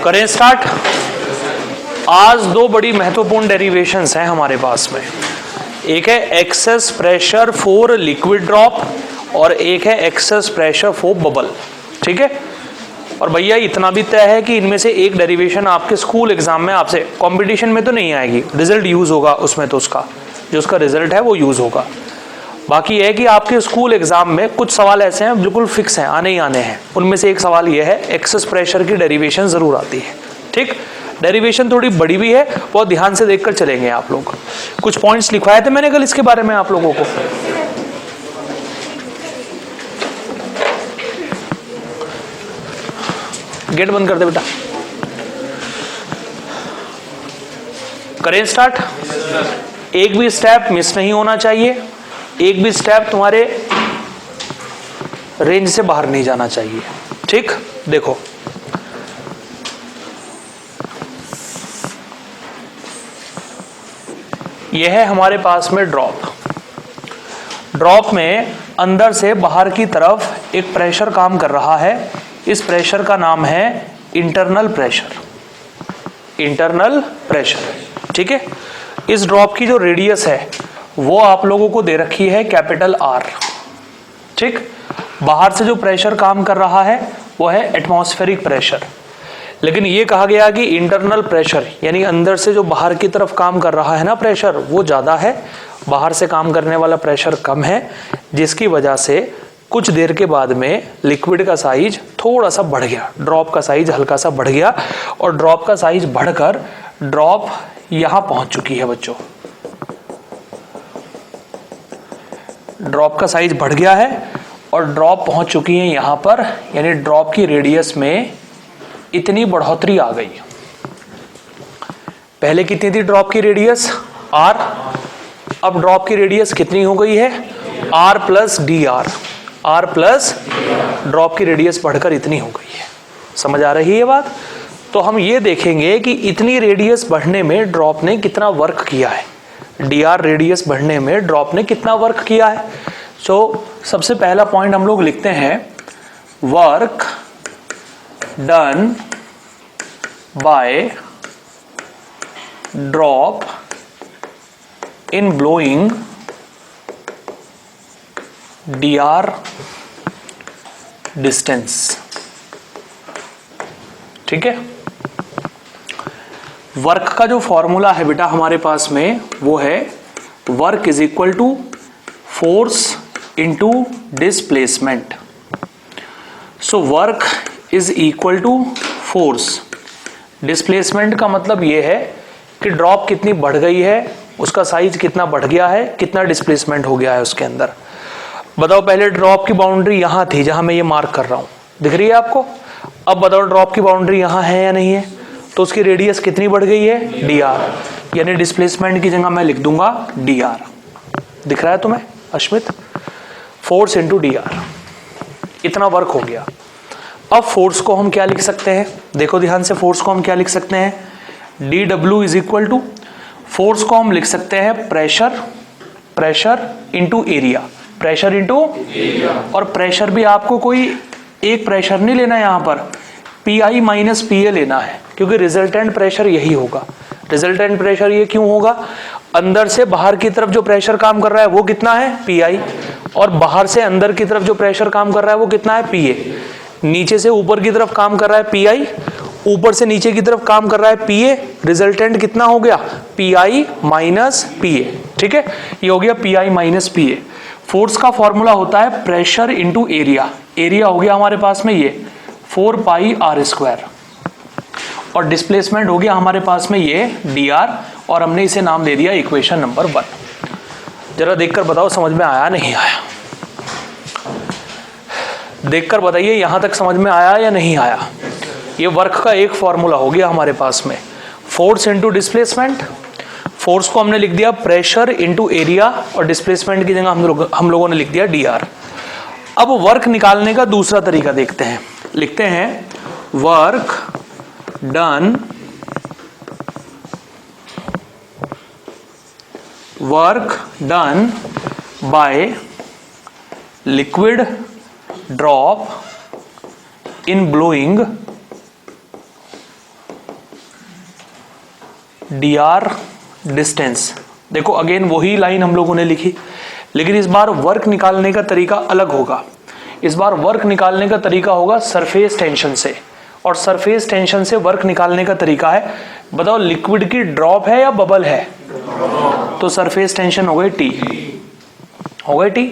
करें स्टार्ट। आज दो बड़ी महत्वपूर्ण डेरिवेशंस हैं हमारे पास में। एक है excess pressure for liquid drop और एक है एक्सेस प्रेशर फॉर बबल। ठीक है, और भैया इतना भी तय है कि इनमें से एक डेरिवेशन आपके स्कूल एग्जाम में आपसे कंपटीशन में तो नहीं आएगी, रिजल्ट यूज होगा उसमें, तो उसका जो उसका रिजल्ट है वो यूज होगा। बाकी यह है कि आपके स्कूल एग्जाम में कुछ सवाल ऐसे हैं बिल्कुल फिक्स हैं, आने ही आने हैं। उनमें से एक सवाल यह है एक्सेस प्रेशर की डेरिवेशन जरूर आती है। ठीक, डेरिवेशन थोड़ी बड़ी भी है, बहुत ध्यान से देखकर चलेंगे आप लोग। कुछ पॉइंट्स लिखवाए थे मैंने कल इसके बारे में आप लोगों को। गेट बंद कर दे बेटा। करें स्टार्ट। एक भी स्टेप मिस नहीं होना चाहिए, एक भी स्टेप तुम्हारे रेंज से बाहर नहीं जाना चाहिए। ठीक, देखो यह है हमारे पास में ड्रॉप। ड्रॉप में अंदर से बाहर की तरफ एक प्रेशर काम कर रहा है। इस प्रेशर का नाम है इंटरनल प्रेशर। इंटरनल प्रेशर, ठीक है। इस ड्रॉप की जो रेडियस है वो आप लोगों को दे रखी है कैपिटल आर। ठीक, बाहर से जो प्रेशर काम कर रहा है वो है एटमॉस्फेरिक प्रेशर, लेकिन ये कहा गया कि इंटरनल प्रेशर यानी अंदर से जो बाहर की तरफ काम कर रहा है ना प्रेशर, वो ज़्यादा है, बाहर से काम करने वाला प्रेशर कम है, जिसकी वजह से कुछ देर के बाद में लिक्विड का साइज थोड़ा सा बढ़ गया, ड्रॉप का साइज हल्का सा बढ़ गया, और ड्रॉप का साइज बढ़कर ड्रॉप यहां पहुंच चुकी है बच्चों। ड्रॉप का साइज बढ़ गया है और ड्रॉप पहुंच चुकी है यहां पर, यानी ड्रॉप की रेडियस में इतनी बढ़ोतरी आ गई। पहले कितनी थी ड्रॉप की रेडियस? आर। अब ड्रॉप की रेडियस कितनी हो गई है? R plus D R. R plus drop की रेडियस बढ़कर इतनी हो गई है। समझ आ रही है बात? तो हम ये देखेंगे कि इतनी रेडियस बढ़ने में ड्रॉप ने कितना वर्क किया है, डी आर रेडियस बढ़ने में ड्रॉप ने कितना वर्क किया है। सो सबसे पहला पॉइंट हम लोग लिखते हैं, work done by drop in blowing D R distance. ठीक है, वर्क का जो फॉर्मूला है बेटा हमारे पास में वो है work is equal to force into displacement. So work is equal to force. Displacement का मतलब ये है कि ड्रॉप कितनी बढ़ गई है, उसका साइज कितना बढ़ गया है, कितना डिस्प्लेसमेंट हो गया है उसके अंदर। बताओ, पहले ड्रॉप की बाउंड्री यहां थी जहां मैं ये मार्क कर रहा हूं, दिख रही है आपको? अब बताओ ड्रॉप की बाउंड्री यहां है या नहीं है, तो उसकी रेडियस कितनी बढ़ गई है? डी आर, यानी डिस्प्लेसमेंट की जगह मैं लिख दूंगा डी आर। दिख रहा है तुम्हें Ashmit? Force into D R, इतना वर्क हो गया। अब फोर्स को हम क्या लिख सकते हैं? देखो ध्यान से, फोर्स को हम क्या लिख सकते हैं? D W is equal to, force को हम लिख सकते हैं pressure, pressure into area, pressure into area. और प्रेशर भी आपको कोई एक प्रेशर नहीं लेना, यहां पर P I minus P A लेना है, क्योंकि रिजल्टेंट प्रेशर यही होगा। रिजल्टेंट प्रेशर ये क्यों होगा? अंदर से बाहर की तरफ जो प्रेशर काम कर रहा है वो कितना है? पी आई, और बाहर से अंदर की तरफ जो प्रेशर काम कर रहा है वो कितना है? P A. नीचे से ऊपर की तरफ काम कर रहा है पी आई, ऊपर से नीचे की तरफ काम कर रहा है पी ए, रिजल्टेंट कितना हो गया? पी आई माइनस पी ए। ठीक है, ये हो गया P I minus P A. Force का फॉर्मूला होता है प्रेशर इंटू एरिया। एरिया हो गया हमारे पास में ये 4 पाई आर स्क्वायर, और डिस्प्लेसमेंट हो गया हमारे पास में ये डी आर, और हमने इसे नाम दे दिया इक्वेशन नंबर 1। जरा देखकर बताओ समझ में आया नहीं आया? देखकर बताइए यहां तक समझ में आया या नहीं आया? ये वर्क का एक फॉर्मूला हो गया हमारे पास में, फोर्स इंटू डिस्प्लेसमेंट। फोर्स को हमने लिख दिया प्रेशर इंटू एरिया, और डिस्प्लेसमेंट की जगह हम लोगों ने लिख दिया डी आर। अब वर्क निकालने का दूसरा तरीका देखते हैं। लिखते हैं work done by liquid drop in blowing D R distance. देखो अगेन वही लाइन हम लोगों ने लिखी, लेकिन इस बार वर्क निकालने का तरीका अलग होगा। इस बार वर्क निकालने का तरीका होगा सरफेस टेंशन से, और सरफेस टेंशन से वर्क निकालने का तरीका है, बताओ लिक्विड की ड्रॉप है या बबल है? तो सरफेस टेंशन हो गई टी, हो गई टी।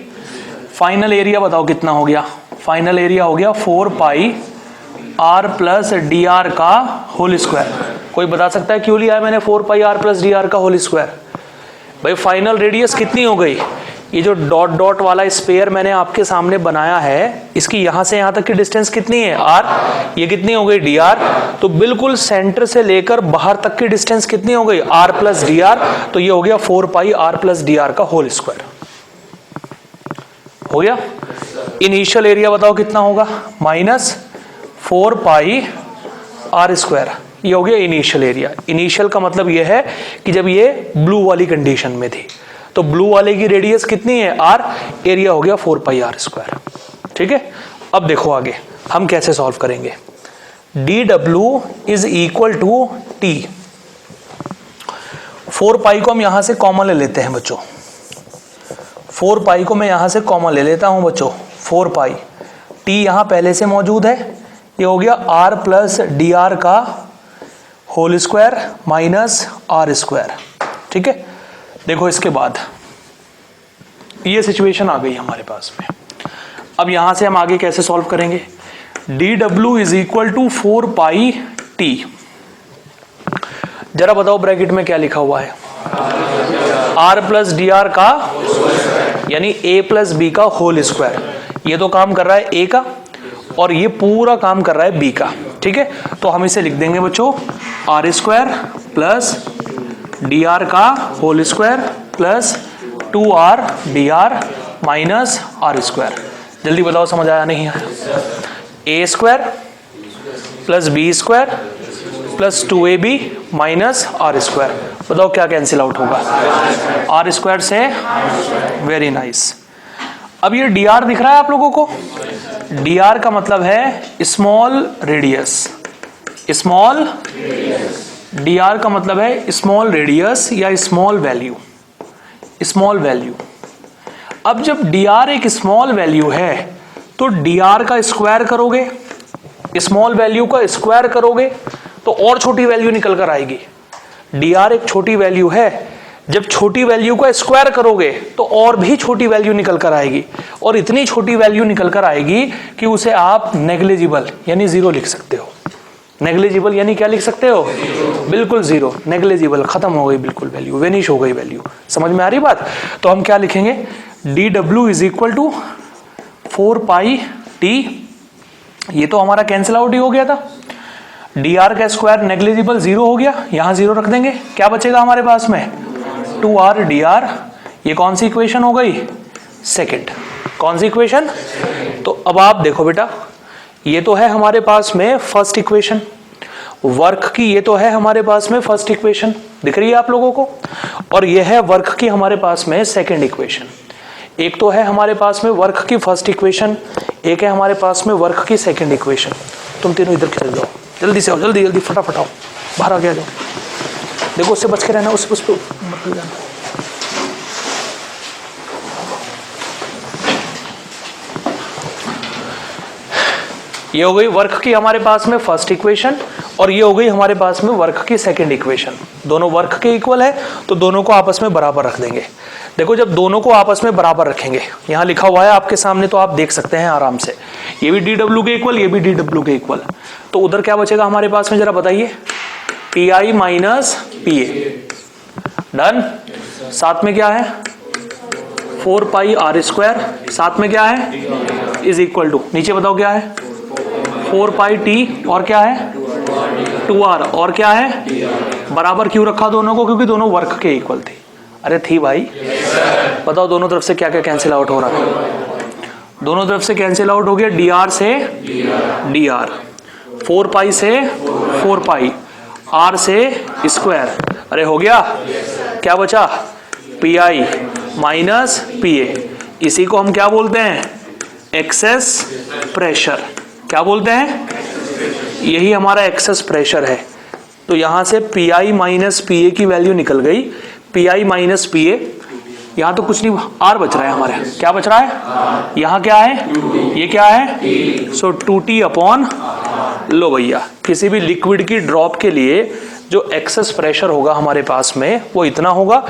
फाइनल एरिया बताओ कितना हो गया? फाइनल एरिया हो गया 4 pi R plus D R का होल स्क्वायर। कोई बता सकता है क्यों लिया है मैंने 4 pi R plus D R का होल स्क्वायर? भाई फाइनल रेडियस कितनी हो गई? ये जो डॉट डॉट वाला स्पेयर मैंने आपके सामने बनाया है, इसकी यहां से यहां तक की डिस्टेंस कितनी है? आर। ये कितनी हो गई? D R. तो बिल्कुल सेंटर से लेकर बाहर तक की डिस्टेंस कितनी हो गई? R plus D R. तो ये हो गया 4 pi R plus D R का होल स्क्वायर। हो गया। इनिशियल एरिया बताओ कितना होगा? -4 पाई आर स्क्वायर। ये हो गया इनिशियल एरिया। इनिशियल का मतलब ये है कि जब ये ब्लू वाली कंडीशन में थी, तो ब्लू वाले की रेडियस कितनी है? आर। एरिया हो गया 4 पाई आर स्क्वायर। ठीक है। अब देखो आगे हम कैसे सॉल्व करेंगे। D W is equal to T. 4 pi को हम यहां से कॉमन ले लेते हैं बच्चों। 4 पाई को मैं यहां से कॉमन ले लेता हूं बच्चों। 4 पाई टी यहां पहले से मौजूद है। ये हो गया आर प्लस डी आर का whole square minus are square. ठीक है। देखो इसके बाद ये सिचुएशन आ गई हमारे पास में। अब यहां से हम आगे कैसे सॉल्व करेंगे? D W is equal to 4 pi T. जरा बताओ ब्रैकेट में क्या लिखा हुआ है? आर प्लस डी आर का, यानी ए प्लस बी का होल स्क्वायर। ये तो काम कर रहा है ए का, और ये पूरा काम कर रहा है बी का। ठीक है। तो हम इसे लिख देंगे बच्चों r square plus D R का whole square plus 2r d r minus are square. जल्दी बताओ समझ आया नहीं आया? A square plus B square plus 2ab minus are square. बताओ क्या कैंसिल आउट होगा? आर स्क्वायर से। Very nice. अब ये डी आर दिख रहा है आप लोगों को? डी आर का मतलब है small radius. Small D R का मतलब है स्मॉल रेडियस या स्मॉल वैल्यू। Small value. अब जब डी आर एक स्मॉल वैल्यू है तो डी आर का स्क्वायर करोगे, स्मॉल वैल्यू का स्क्वायर करोगे तो और छोटी वैल्यू निकल कर आएगी। डी आर एक छोटी वैल्यू है, जब छोटी वैल्यू का स्क्वायर करोगे तो और भी छोटी वैल्यू निकल कर आएगी, और इतनी छोटी वैल्यू निकल कर आएगी कि उसे आप नेग्लिजिबल यानी जीरो लिख सकते हो। नेग्लिजिबल यानी क्या लिख सकते हो? बिल्कुल जीरो। नेग्लिजिबल, खत्म हो गई बिल्कुल वैल्यू, वेनिश हो गई वैल्यू। समझ में आ रही बात? तो हम क्या लिखेंगे? D W is equal to 4 pi T. ये तो हमारा कैंसिल आउट ही हो गया था। डी आर का स्क्वायर नेग्लिजिबल, जीरो हो गया, यहां जीरो रख देंगे। क्या बचेगा हमारे पास में? 2r d are. ये कौन सी इक्वेशन हो गई? सेकेंड। कौन सी इक्वेशन? तो अब आप देखो बेटा, ये तो है हमारे पास में फर्स्ट इक्वेशन, वर्क की ये तो है हमारे पास में फर्स्ट इक्वेशन, दिख रही है आप लोगों को, और ये है वर्क की हमारे पास में सेकंड इक्वेशन। एक तो है हमारे पास में वर्क की फर्स्ट इक्वेशन, एक है हमारे पास में वर्क की सेकंड इक्वेशन। तुम तीनों इधर चल जाओ, जल्दी से आओ, जल्दी जल्दी फटाफट आओ, बाहर आ गया जाओ। देखो उससे बच के रहना, उस पर मत जाना। ये हो गई वर्क की हमारे पास में फर्स्ट इक्वेशन, और ये हो गई हमारे पास में वर्क की सेकंड इक्वेशन। दोनों वर्क के इक्वल है तो दोनों को आपस में बराबर रख देंगे। देखो जब दोनों को आपस में बराबर रखेंगे, यहां लिखा हुआ है आपके सामने तो आप देख सकते हैं आराम से, ये भी डी डब्ल्यू के इक्वल, ये भी डी डब्ल्यू के इक्वल, तो उधर क्या बचेगा हमारे पास में? जरा बताइए। P I minus P A. Done. साथ में क्या है? 4 पाई आर स्क्वायर, साथ में क्या है? इज इक्वल टू, नीचे बताओ क्या है? 4 पाई टी, और क्या है? 2r, और क्या है? बराबर क्यों रखा दोनों को? क्योंकि दोनों वर्क के इक्वल थे। अरे थी भाई। बताओ दोनों तरफ से क्या क्या कैंसिल आउट हो रहा है? दोनों तरफ से कैंसिल आउट हो गया। डी आर से डी आर, 4 पाई से 4 पाई, आर से स्क्वायर, अरे हो गया। क्या बचा? पी आई माइनस पी ए। इसी को हम क्या बोलते हैं? Excess pressure. क्या बोलते हैं? यही हमारा एक्सेस प्रेशर है। तो यहां से पी आई माइनस पी ए की वैल्यू निकल गई, पी आई माइनस पी ए, यहां तो कुछ नहीं, आर बच रहा है हमारे, क्या बच रहा है, यहां क्या है, ये क्या है, सो 2t अपॉन, लो भैया किसी भी लिक्विड की ड्रॉप के लिए जो एक्सेस प्रेशर होगा हमारे पास में वो इतना होगा,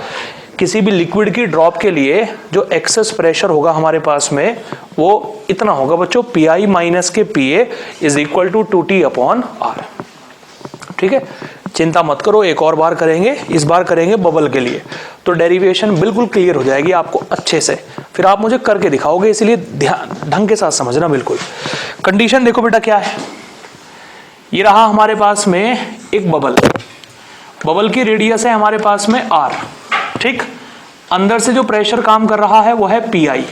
किसी भी लिक्विड की ड्रॉप के लिए जो एक्सेस प्रेशर होगा हमारे पास में वो इतना होगा बच्चों, पी आई माइनस के P A is equal to 2t upon R. ठीक है, चिंता मत करो, एक और बार करेंगे, इस बार करेंगे बबल के लिए, तो डेरिवेशन बिल्कुल क्लियर हो जाएगी आपको अच्छे से, फिर आप मुझे करके दिखाओगे, इसलिए ध्यान ढंग के साथ समझना बिल्कुल। कंडीशन देखो बेटा क्या है, ये रहा हमारे पास में एक बबल, बबल की रेडियस है हमारे पास में आर, ठीक, अंदर से जो प्रेशर काम कर रहा है वो है पी आई,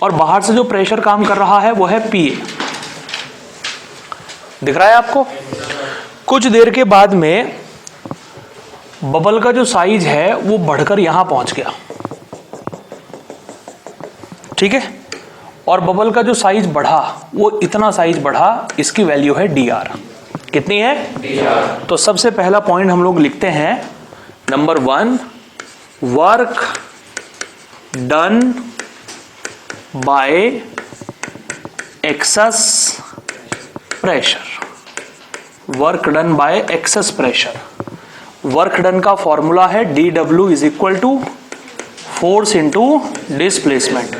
और बाहर से जो प्रेशर काम कर रहा है वो है पी ए, दिख रहा है आपको। कुछ देर के बाद में बबल का जो साइज है वो बढ़कर यहां पहुंच गया, ठीक है, और बबल का जो साइज बढ़ा वो इतना साइज बढ़ा, इसकी वैल्यू है डी आर, कितनी है, dr। तो सबसे पहला पॉइंट हम लोग लिखते हैं, number 1, work done by excess pressure, work done by excess pressure, work done का फॉर्मूला है dw is equal to force into displacement.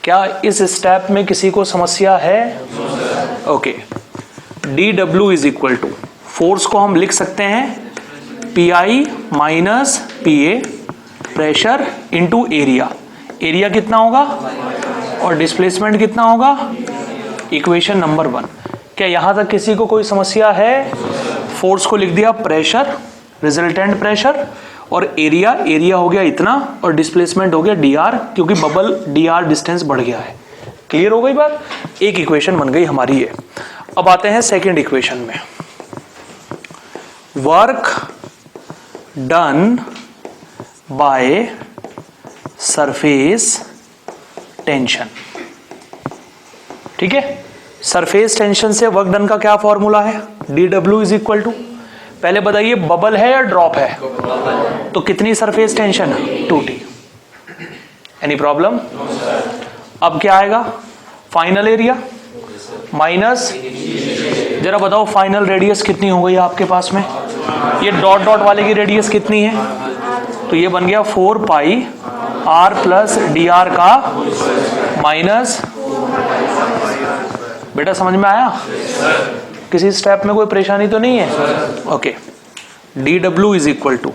क्या इस स्टेप में किसी को समस्या है, okay, dw is equal to, force को हम लिख सकते हैं P I minus P A, pressure into area, area कितना होगा और डिस्प्लेसमेंट कितना होगा, इक्वेशन नंबर 1। क्या यहां तक किसी को कोई समस्या है, फोर्स को लिख दिया प्रेशर, रिजल्टेंट प्रेशर, और एरिया, एरिया हो गया इतना, और डिस्प्लेसमेंट हो गया डी आर, क्योंकि बबल डी आर डिस्टेंस बढ़ गया है। क्लियर हो गई बात, एक इक्वेशन बन गई हमारी ये। अब आते हैं सेकेंड इक्वेशन में, work done by surface tension, ठीक है, सरफेस टेंशन से वर्क डन का क्या फॉर्मूला है, dw इज इक्वल टू, पहले बताइए बबल है या ड्रॉप है, तो कितनी surface tension, 2t, any problem. अब क्या आएगा, फाइनल एरिया माइनस, जरा बताओ फाइनल रेडियस कितनी हो गई आपके पास में, ये डॉट डॉट वाले की रेडियस कितनी है, तो ये बन गया 4 pi R plus D R का माइनस, बेटा समझ में आया, किसी स्टेप में कोई परेशानी तो नहीं है, okay. dw is equal to,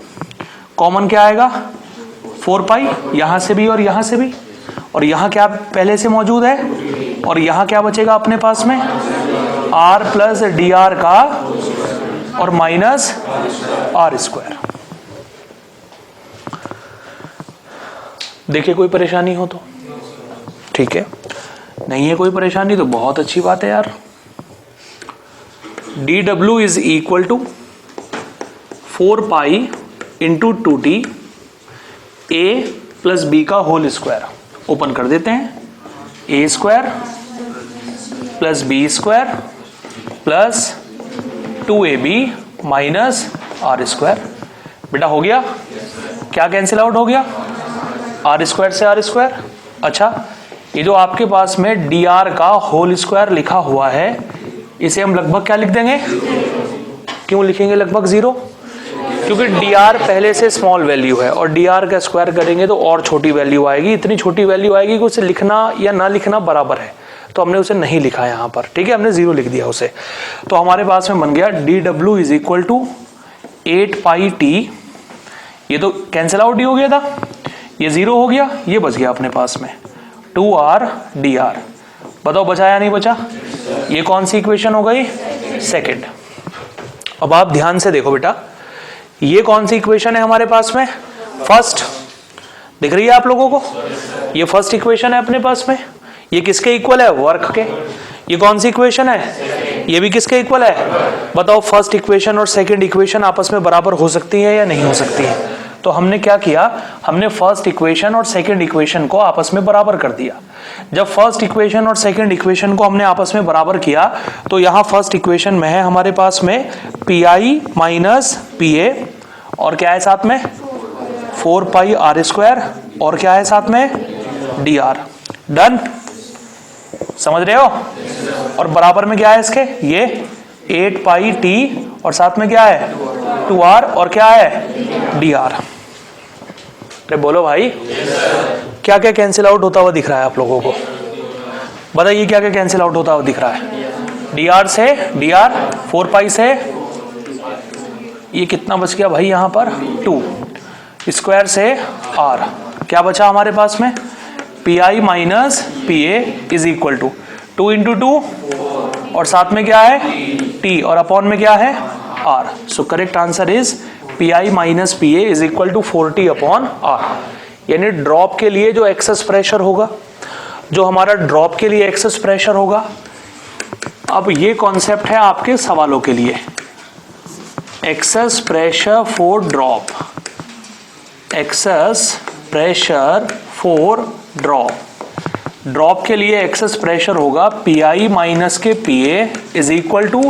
common क्या आएगा, 4 पाई, यहां से भी और यहां से भी, और यहां क्या पहले से मौजूद है, और यहां क्या बचेगा अपने पास में, r प्लस डी आर का और माइनस आर स्क्वायर। देखिए कोई परेशानी हो तो ठीक है, नहीं है कोई परेशानी तो बहुत अच्छी बात है यार। dw is equal to 4 pi into 2t a plus B का होल स्क्वायर, ओपन कर देते हैं, a square plus B square plus 2ab minus are square. बेटा हो गया, क्या कैंसिल आउट हो गया, आर स्क्वायर से आर स्क्वायर। अच्छा, ये जो आपके पास में डी आर का होल स्क्वायर लिखा हुआ है, इसे हम लगभग क्या लिख देंगे, क्यों लिखेंगे लगभग 0, क्योंकि डी आर पहले से स्मॉल वैल्यू है, और डी आर का स्क्वायर करेंगे तो और छोटी वैल्यू आएगी, इतनी छोटी वैल्यू आएगी कि उसे लिखना या ना लिखना बराबर है, तो हमने उसे नहीं लिखा यहाँ पर, ठीक है, हमने 0 लिख दिया उसे। तो हमारे पास में बन गया dw is equal to 8 pi t, ये तो कैंसिल आउट ही हो गया था, ये 0 हो गया, ये बच गया अपने पास में 2r dr। बताओ बचा या नहीं बचा, ये कौन सी इक्वेशन हो गई, सेकंड। अब आप ध्यान से देखो बेटा, ये कौन सी इक्वेशन है हमारे पास में, फर्स्ट, दिख रही है आप लोगों को, ये फर्स्ट इक्वेशन है अपने पास में, ये किसके इक्वल है, वर्क के। ये कौन सी इक्वेशन है, ये भी किसके इक्वल है, बताओ फर्स्ट इक्वेशन और सेकंड इक्वेशन आपस में बराबर हो सकती है या नहीं हो सकती है। तो हमने क्या किया, हमने फर्स्ट इक्वेशन और सेकंड इक्वेशन को आपस में बराबर कर दिया। जब फर्स्ट इक्वेशन और सेकंड इक्वेशन को हमने आपस में बराबर किया तो यहाँ फर्स्ट इक्वेशन में है हमारे पास में पी आई माइनस पी ए और क्या है साथ में 4 पाई आर स्क्वायर और क्या है साथ में डी आर। डन, समझ रहे हो? और बराबर में क्या है इसके, ये 8 पाई टी और साथ में क्या है 2r और क्या है dr। अरे बोलो भाई, क्या क्या कैंसिल आउट होता हुआ दिख रहा है आप लोगों को? बताइए क्या क्या कैंसिल आउट होता हुआ दिख रहा है? dr से dr, 4 पाई से ये कितना बच गया भाई यहाँ पर 2, स्क्वायर से r, क्या बचा हमारे पास में P I minus P A is equal to 2 into 2 और साथ में क्या है t और अपॉन में क्या है r। So correct answer is P I minus P A is equal to 4t upon r। यानी ड्रॉप के लिए जो एक्सेस प्रेशर होगा, जो हमारा ड्रॉप के लिए एक्सेस प्रेशर होगा, अब ये कॉन्सेप्ट है आपके सवालों के लिए। Excess pressure for drop, excess pressure for drop, drop के लिए एक्सेस प्रेशर होगा पी आई माइनस के P A is equal to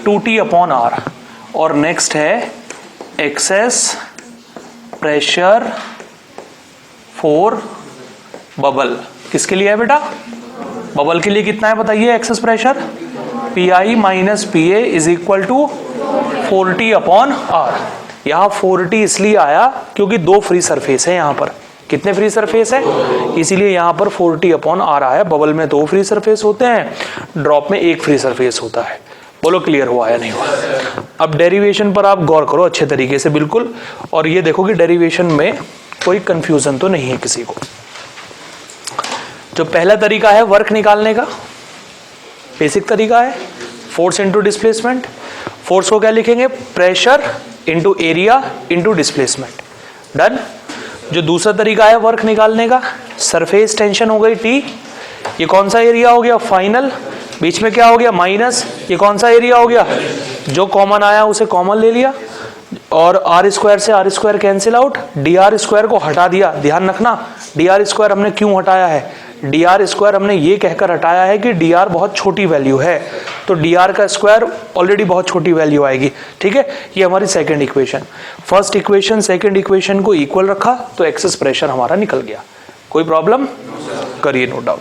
2t upon R. और नेक्स्ट है एक्सेस प्रेशर फॉर बबल, किसके लिए है बेटा? बबल के लिए कितना है बताइए excess pressure? P I minus P A is equal to 4t upon R. यहाँ 4t इसलिए आया क्योंकि 2 फ्री सरफेस है यहाँ पर। कितने फ्री सरफेस है? इसीलिए यहाँ पर 4t अपॉन आर आया। बबल में 2 फ्री सरफेस होते हैं, ड्रॉप में 1 फ्री सरफेस होता है। बोलो क्लियर हुआ या नहीं हुआ? अब डेरिवेशन पर आप गौर करो अच्छे तरीके से बिल्कुल, और ये देखो कि डेरिवेशन में कोई कंफ्यूजन तो नहीं है किसी को। जो पहला तरीका है वर्क निकालने का, बेसिक तरीका है, फोर्स इनटू डिस्प्लेसमेंट। फोर्स को क्या लिखेंगे? Pressure into area into displacement. Done. जो दूसरा तरीका है वर्क निकालने का, सरफेस टेंशन हो गई टी, ये कौन सा एरिया हो गया? फाइनल, बीच में क्या हो गया? माइनस, ये कौन सा एरिया हो गया? जो कॉमन आया उसे कॉमन ले लिया और आर स्क्वायर से R square cancel out, D R square को हटा दिया। ध्यान रखना डी आर स्क्वायर हमने क्यों हटाया है? डी आर स्क्वायर हमने ये कहकर हटाया है कि डी आर बहुत छोटी वैल्यू है, तो डी आर का स्क्वायर ऑलरेडी बहुत छोटी वैल्यू आएगी। ठीक है, ये हमारी second equation. First equation second equation को इक्वल रखा तो एक्सेस प्रेशर हमारा निकल गया। कोई प्रॉब्लम? करिए नो डाउट।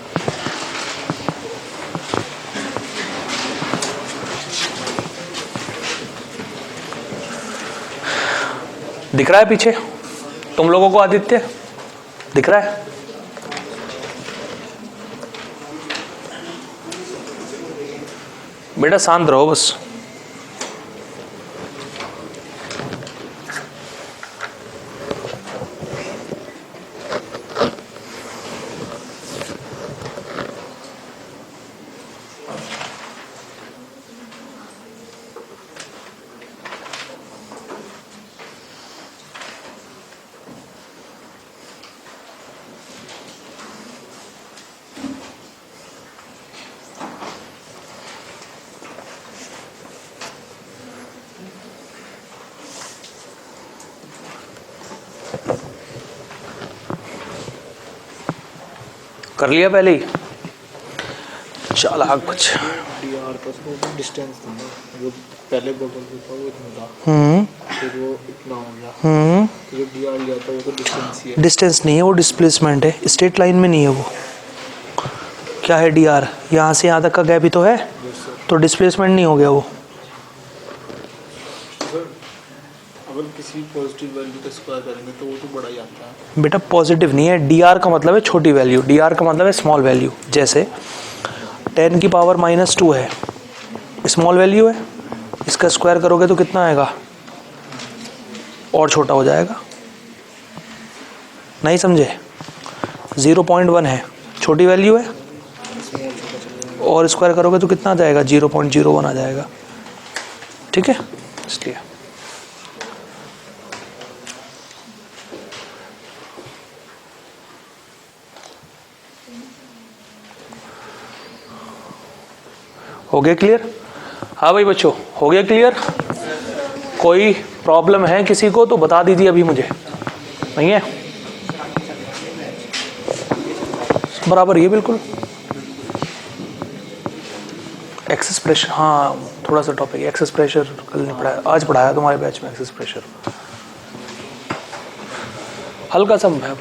दिख रहा है पीछे तुम लोगों को? आदित्य दिख रहा है? बेटा शांत रहो बस। कर लिया पहले ही? चल आग कुछ डीआर का उसको डिस्टेंस था, वो पहले बबल था वो इतना था, फिर वो इतना हो गया, तो जो डीआर लिया था वो तो डिस्टेंस ही है। डिस्टेंस नहीं है, वो डिस्प्लेसमेंट है, स्ट्रेट लाइन में नहीं है वो। क्या है डीआर? यहाँ से यहाँ तक का गैप ही तो है, तो डिस्प्लेसमेंट नहीं हो गया वो। अगर किसी पॉजिटिव वैल्यू का स्क्वायर करेंगे तो वो तो बड़ा ही आता है। बेटा पॉजिटिव नहीं है, डीआर का मतलब है छोटी वैल्यू, डीआर का मतलब है स्मॉल वैल्यू। जैसे 10 की पावर -2 है, स्मॉल वैल्यू है, इसका स्क्वायर करोगे तो कितना आएगा? और छोटा हो जाएगा। नहीं समझे? 0.1 है, छोटी वैल्यू है, और स्क्वायर करोगे तो कितना आ जाएगा? 0.01 आ जाएगा। ठीक है, इसलिए हो गया क्लियर? हाँ भाई बच्चों, हो गया क्लियर? कोई प्रॉब्लम है किसी को तो बता दीजिए अभी मुझे। नहीं है? बराबर ये बिल्कुल एक्सेस प्रेशर, हाँ थोड़ा सा टॉपिक एक्सेस प्रेशर कल नहीं पढ़ाया, आज पढ़ाया तुम्हारे बैच में एक्सेस प्रेशर, हल्का सा है।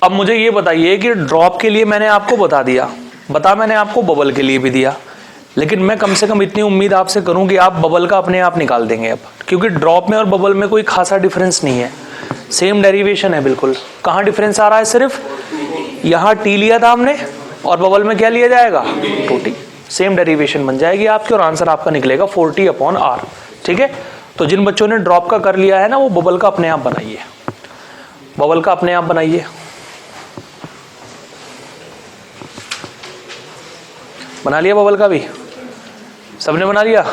अब मुझे ये बताइए कि ड्रॉप के लिए मैंने आपको बता दिया, मैंने आपको बबल के लिए भी दिया, लेकिन मैं कम से कम इतनी उम्मीद आपसे करूं कि आप बबल का अपने आप निकाल देंगे अब, क्योंकि ड्रॉप में और बबल में कोई खासा डिफरेंस नहीं है, सेम डेरिवेशन है बिल्कुल। कहाँ डिफरेंस आ रहा है, सिर्फ यहाँ टी लिया था हमने और बबल में क्या लिया जाएगा, 2t, सेम डेरिवेशन बन जाएगी आपकी और आंसर आपका निकलेगा 4t/r। ठीक है, तो जिन बच्चों ने ड्रॉप का कर लिया है ना, वो बबल का अपने आप बनाइए, बबल का अपने आप बनाइए। बना लिया बबल का भी, सबने बना लिया?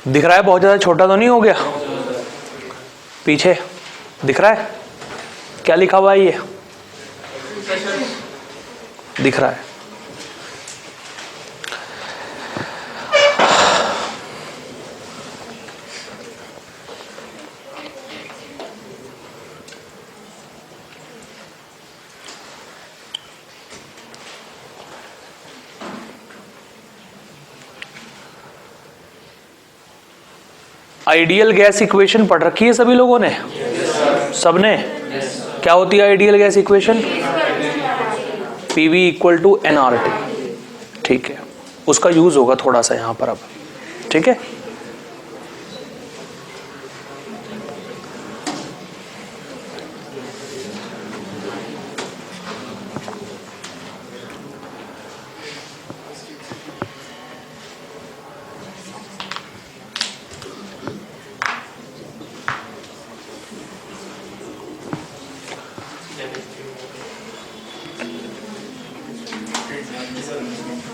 दिख रहा है? बहुत ज्यादा छोटा तो नहीं हो गया? पीछे दिख रहा है क्या लिखा हुआ है? ये दिख रहा है। आइडियल गैस इक्वेशन पढ़ रखी है सभी लोगों ने? सबने? क्या होती है ideal gas equation? PV = nRT। ठीक है, उसका यूज होगा थोड़ा सा यहां पर अब। ठीक है,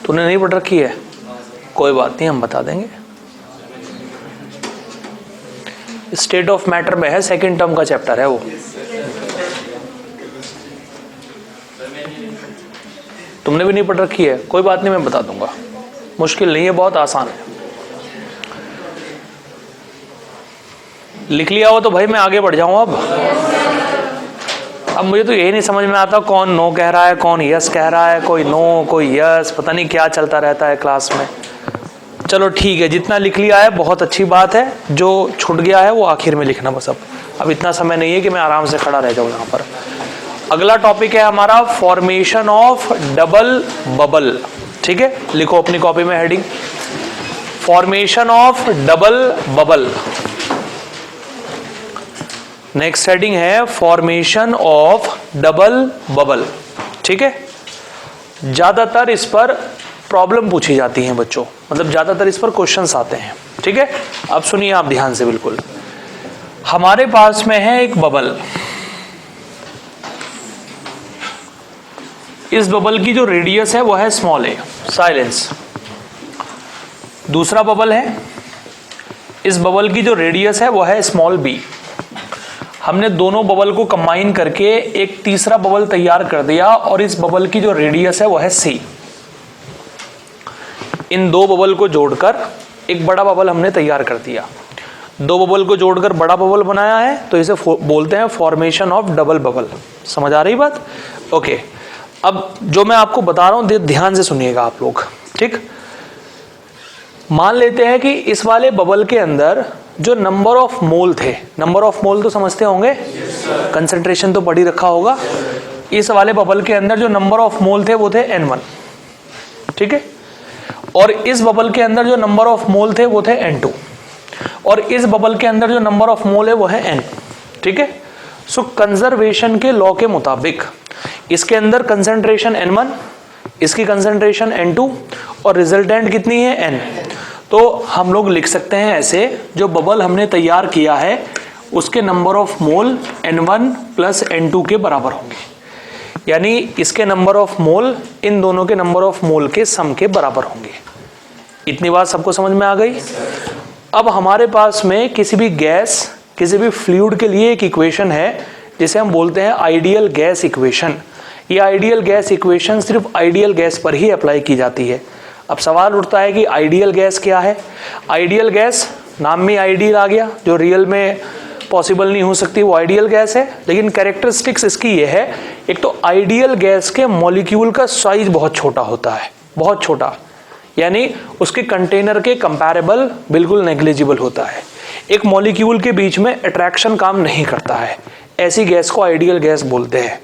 तूने नहीं पढ़ रखी है? कोई बात नहीं, हम बता देंगे। स्टेट ऑफ मैटर में है, सेकंड टर्म का चैप्टर है वो। तुमने भी नहीं पढ़ रखी है? कोई बात नहीं, मैं बता दूंगा, मुश्किल नहीं है, बहुत आसान है। लिख लिया हो तो भाई मैं आगे बढ़ जाऊं। अब मुझे तो यही नहीं समझ में आता कौन नो कह रहा है, कौन यस कह रहा है, कोई नो कोई यस, पता नहीं क्या चलता रहता है क्लास में। चलो ठीक है, जितना लिख लिया है बहुत अच्छी बात है, जो छूट गया है वो आखिर में लिखना बस। अब इतना समय नहीं है कि मैं आराम से खड़ा रह जाऊं यहाँ पर। अगला टॉपिक है हमारा फॉर्मेशन ऑफ डबल बबल। ठीक है, लिखो अपनी कॉपी में heading, formation of double bubble. Next heading है फॉर्मेशन ऑफ डबल बबल। ठीक है, ज्यादातर इस पर प्रॉब्लम पूछी जाती हैं बच्चों, मतलब ज्यादातर इस पर क्वेश्चंस आते हैं। ठीक है, अब सुनिए आप ध्यान से बिल्कुल। हमारे पास में है एक बबल, इस बबल की जो रेडियस है वो है स्मॉल ए, साइलेंस। दूसरा बबल है, इस बबल की जो रेडियस है वो है स्मॉल बी। हमने दोनों बबल को कंबाइन करके एक तीसरा बबल तैयार कर दिया और इस बबल की जो रेडियस है वो है सी। इन दो बबल को जोड़कर एक बड़ा बबल हमने तैयार कर दिया। दो बबल को जोड़कर बड़ा बबल बनाया है, तो इसे बोलते हैं फॉर्मेशन ऑफ डबल बबल। समझ आ रही बात? ओके। अब जो मैं आपको बता रहा हूं ध्यान से सुनिएगा आप लोग, ठीक। मान लेते हैं कि इस वाले बबल के अंदर जो नंबर ऑफ मोल थे, नंबर ऑफ मोल तो समझते होंगे, कंसंट्रेशन तो पढ़ ही रखा होगा। इस वाले बबल के अंदर जो नंबर ऑफ मोल थे वो थे N1, ठीक है। और इस बबल के अंदर जो नंबर ऑफ मोल थे वो थे N2, और इस बबल के अंदर जो नंबर ऑफ मोल है वो है N, ठीक है। सो कंजर्वेशन के लॉ के मुताबिक इसके अंदर कंसंट्रेशन N1, इसकी कंसंट्रेशन N2 और रिजल्टेंट कितनी है N। तो हम लोग लिख सकते हैं ऐसे, जो बबल हमने तैयार किया है उसके number of mole N1 plus N2 के बराबर होंगे, यानी इसके नंबर ऑफ मोल इन दोनों के नंबर ऑफ मोल के सम के बराबर होंगे। इतनी बात सबको समझ में आ गई? अब हमारे पास में किसी भी गैस, किसी भी फ्लूइड के लिए एक इक्वेशन है जिसे हम बोलते हैं आइडियल गैस इक्वेशन। ये आइडियल गैस इक्वेशन सिर्फ आइडियल गैस पर ही अप्लाई की जाती है। अब सवाल उठता है कि आइडियल गैस क्या है? आइडियल गैस, नाम में आइडियल आ गया, जो रियल में पॉसिबल नहीं हो सकती वो आइडियल गैस है। लेकिन कैरेक्टरिस्टिक्स इसकी ये है, एक तो आइडियल गैस के मॉलिक्यूल का साइज बहुत छोटा होता है, बहुत छोटा, यानी उसके कंटेनर के कंपैरेबल बिल्कुल नेग्लिजिबल होता है। एक मॉलिक्यूल के बीच में अट्रैक्शन काम नहीं करता है, ऐसी गैस को आइडियल गैस बोलते हैं।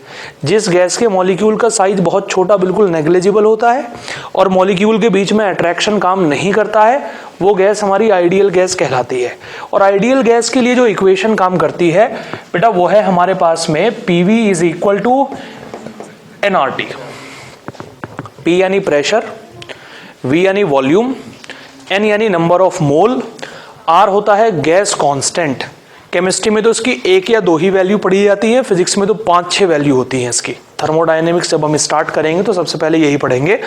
जिस गैस के मॉलिक्यूल का साइज बहुत छोटा, बिल्कुल नेग्लिजिबल होता है और मॉलिक्यूल के बीच में अट्रैक्शन काम नहीं करता है, वो गैस हमारी आइडियल गैस कहलाती है। और आइडियल गैस के लिए जो इक्वेशन काम करती है बेटा वो है हमारे पास में PV is equal to nRT। P यानी प्रेशर, V यानी वॉल्यूम, N यानी नंबर ऑफ मोल, R होता है गैस कांस्टेंट। केमिस्ट्री में तो इसकी एक या दो ही वैल्यू पढ़ी जाती है, फिजिक्स में तो 5-6 वैल्यू होती हैं इसकी। थर्मोडायनेमिक्स जब हम स्टार्ट करेंगे तो सबसे पहले यही पढ़ेंगे।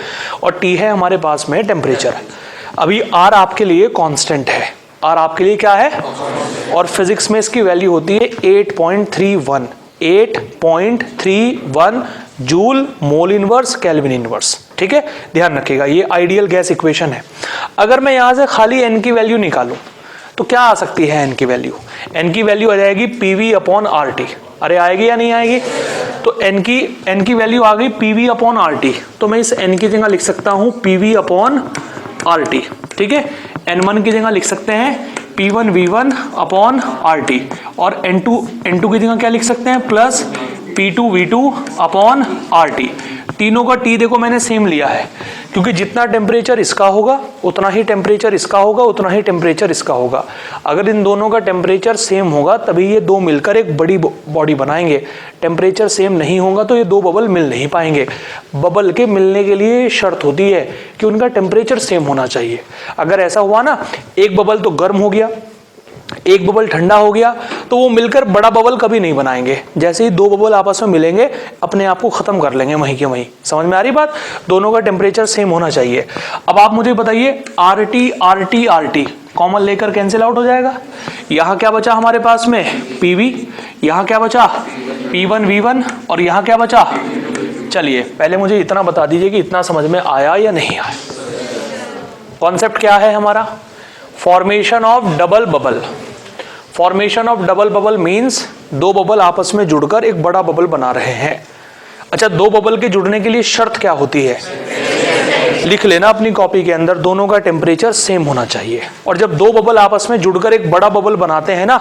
और T है हमारे पास में टेम्परेचर। अभी R आपके लिए कांस्टेंट है, R आपके लिए क्या है? और फिजिक्स में इसकी वैल्यू होती है 8.31, 8.31 joule mole inverse kelvin inverse, ठीक है। ध्यान रखिएगा, ये आइडियल गैस इक्वेशन है। अगर मैं यहां से खाली N की वैल्यू निकालूं तो क्या आ सकती है N की वैल्यू? N की वैल्यू आ जाएगी PV अपॉन RT। अरे आएगी या नहीं आएगी? तो N की वैल्यू आ गई PV अपॉन RT, तो मैं इस N की जगह लिख सकता हूं PV अपॉन RT, ठीक है। N1 की जगह लिख सकते हैं P1 V1 अपॉन RT, और N2 की जगह क्या लिख सकते हैं? Plus P2 V2 upon RT। तीनों का T देखो मैंने सेम लिया है, क्योंकि जितना टेम्परेचर इसका होगा उतना ही टेम्परेचर इसका होगा, उतना ही टेम्परेचर इसका होगा। अगर इन दोनों का टेम्परेचर सेम होगा तभी ये दो मिलकर एक बड़ी बॉडी बनाएंगे। टेम्परेचर सेम नहीं होगा तो ये दो बबल मिल नहीं पाएंगे। बबल के मिलने के लिए शर्त होती है कि उनका टेम्परेचर सेम होना चाहिए। अगर ऐसा हुआ ना, एक बबल तो गर्म हो गया, एक बबल ठंडा हो गया, तो वो मिलकर बड़ा बबल कभी नहीं बनाएंगे। जैसे ही दो बबल आपस में मिलेंगे अपने आप को खत्म कर लेंगे वहीं के वहीं। समझ में आ रही बात? दोनों का टेम्परेचर सेम होना चाहिए। अब आप मुझे बताइए, RT RT RT कॉमन लेकर कैंसिल आउट हो जाएगा। यहां क्या बचा हमारे पास में? PV, यहां क्या बचा? P1 V1, और यहां क्या बचा? चलिए पहले मुझे इतना बता दीजिए कि इतना समझ में आया या नहीं आया। कॉन्सेप्ट क्या है हमारा? Formation of double bubble. Formation of double bubble means दो बबल आपस में जुड़कर एक बड़ा बबल बना रहे हैं। अच्छा, दो बबल के जुड़ने के लिए शर्त क्या होती है? लिख लेना अपनी कॉपी के अंदर, दोनों का टेम्परेचर सेम होना चाहिए। और जब दो बबल आपस में जुड़कर एक बड़ा बबल बनाते हैं ना,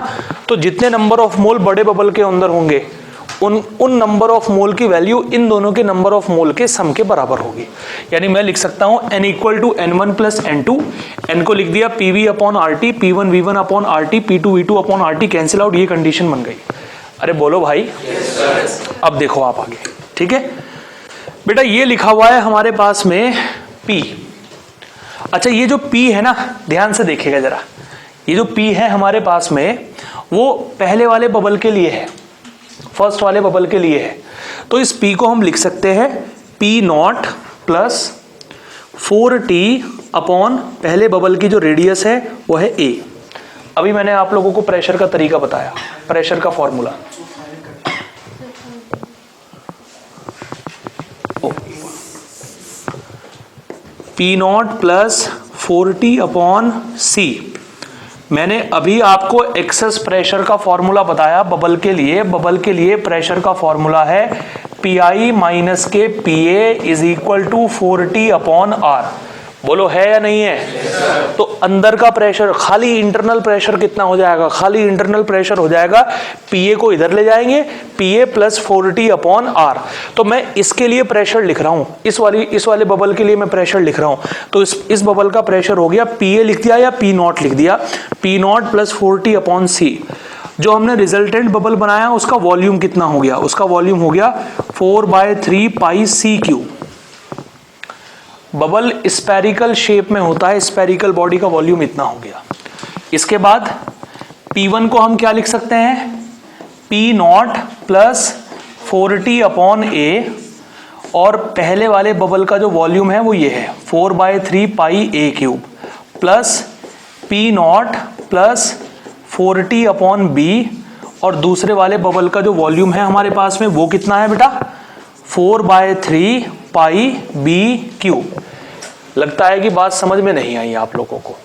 तो जितने नंबर ऑफ मोल बड़े बबल के अंदर होंगे उन नंबर ऑफ मोल की वैल्यू इन दोनों के नंबर ऑफ मोल के सम के बराबर होगी। यानी मैं लिख सकता हूं N equal to N1 plus N2। N को लिख दिया PV upon RT, P1 V1 upon RT, P2 V2 upon RT, cancel out, ये कंडीशन बन गई। अरे बोलो भाई, अब देखो आप आगे, ठीक है बेटा। ये लिखा हुआ है हमारे पास में P। अच्छा, ये जो P है ना, ध्यान से देखिएगा जरा, ये जो P है हमारे पास में वो पहले वाले बबल के लिए है, फर्स्ट वाले बबल के लिए है। तो इस P को हम लिख सकते हैं P not plus 4t upon पहले बबल की जो रेडियस है वो है a। अभी मैंने आप लोगों को प्रेशर का तरीका बताया, प्रेशर का formula. P not plus 4t upon c। मैंने अभी आपको एक्सेस प्रेशर का फॉर्मूला बताया बबल के लिए। बबल के लिए प्रेशर का फॉर्मूला है पी माइनस के P is equal to 4t upon R. बोलो है या नहीं है? तो अंदर का प्रेशर, खाली इंटरनल प्रेशर कितना हो जाएगा? खाली इंटरनल प्रेशर हो जाएगा, पीए को इधर ले जाएंगे, पीए प्लस 4t अपॉन आर। तो मैं इसके लिए प्रेशर लिख रहा हूं, इस वाले बबल के लिए मैं प्रेशर लिख रहा हूं। तो इस बबल का प्रेशर हो गया, पीए लिख दिया या पी नॉट लिख दिया, p not plus 4t upon c. जो हमने रिजल्टेंट बबल बनाया उसका वॉल्यूम कितना हो गया? उसका वॉल्यूम हो गया 4/3 पाई सी क्यूब। बबल स्पेरिकल शेप में होता है, स्पेरिकल बॉडी का वॉल्यूम इतना हो गया। इसके बाद P1 को हम क्या लिख सकते हैं? P not plus 4t upon a, और पहले वाले बबल का जो वॉल्यूम है वो ये है 4/3 पाई a cube, plus P not plus 4t upon b, और दूसरे वाले बबल का जो वॉल्यूम है हमारे पास में वो कितना है बेटा? 4/3 पाई b क्यूब। लगता है कि बात समझ में नहीं आई आप लोगों को।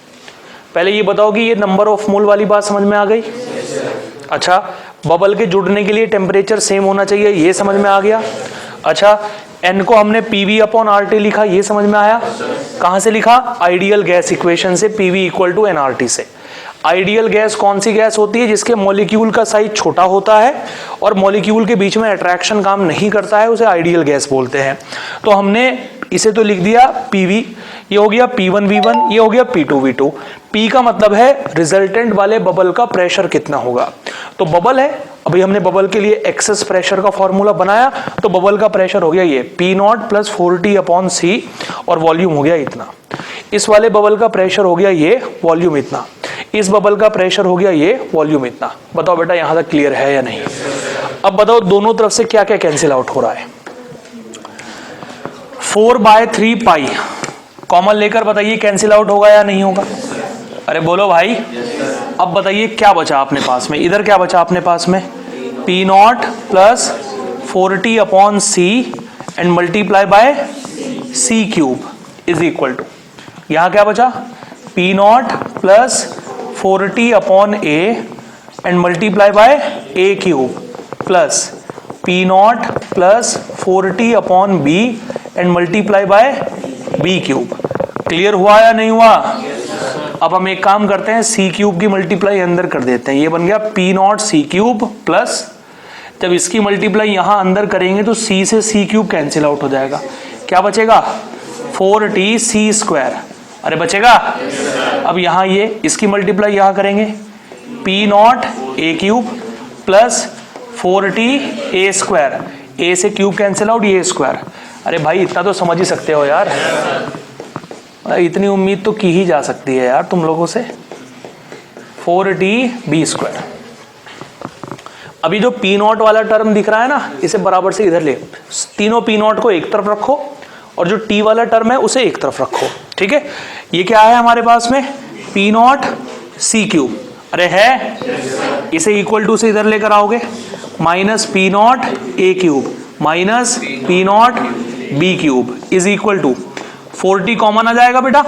पहले ये बताओ कि ये नंबर ऑफ मोल वाली बात समझ में आ गई? अच्छा, बबल के जुड़ने के लिए टेम्परेचर सेम होना चाहिए, ये समझ में आ गया। अच्छा, n को हमने pv अपॉन RT लिखा, ये समझ में आया। कहां से लिखा? आइडियल गैस इक्वेशन से, pv इक्वल टू nRT से। आइडियल गैस कौन सी गैस होती है? जिसके मॉलिक्यूल का साइज छोटा होता है और मॉलिक्यूल के बीच में अट्रैक्शन काम नहीं करता है, उसे आइडियल गैस बोलते हैं। तो हमने इसे तो लिख दिया PV, ये हो गया P1V1, ये हो गया P2V2। P का मतलब है रिजल्टेंट वाले बबल का प्रेशर कितना होगा। तो बबल है, अभी हमने बबल के लिए एक्सेस प्रेशर का फॉर्मूला बनाया, तो बबल का प्रेशर हो गया ये P not plus 4t upon C, और वॉल्यूम हो गया इतना। इस वाले बबल का प्रेशर हो गया ये, वॉल्यूम इतना। इस बबल का प्रेशर हो गया ये, वॉल्यूम इतना। बताओ बेटा यहां तक क्लियर है या नहीं? अब बताओ दोनों तरफ से क्या क्या कैंसिल आउट हो रहा है? 4/3 पाई कॉमन लेकर बताइए कैंसिल आउट होगा या नहीं होगा? अरे बोलो भाई। अब बताइए क्या बचा अपने पास में? इधर क्या बचा अपने पास में? P not plus 4t upon C and multiply by C cube is equal to, यहां क्या बचा? P not plus 4t upon A and multiply by A cube, plus P not plus 4t upon B and multiply by B cube. Clear हुआ या नहीं हुआ? अब हम एक काम करते हैं, C क्यूब की मल्टीप्लाई अंदर कर देते हैं। ये बन गया P naught C cube, plus जब इसकी मल्टीप्लाई यहां अंदर करेंगे तो C से C क्यूब कैंसिल आउट हो जाएगा। क्या बचेगा? 4t C square. अरे बचेगा। अब यहां ये इसकी मल्टीप्लाई यहां करेंगे, P naught A cube plus 4t A square. A से क्यूब कैंसिल आउट, ये स्क्वायर। अरे भाई इतना तो समझ ही सकते हो यार, इतनी उम्मीद तो की ही जा सकती है यार तुम लोगों से। 4t B square. अभी जो P नॉट वाला टर्म दिख रहा है ना, इसे बराबर से इधर ले, तीनों P नॉट को एक तरफ रखो और जो T वाला टर्म है उसे एक तरफ रखो। ठीक है, ये क्या है हमारे पास में? P naught C cube. अरे है, इसे इक्वल टू से इधर लेकर आओगे, minus P naught A cube minus P naught B cube is equal to 4t common आ जाएगा बेटा।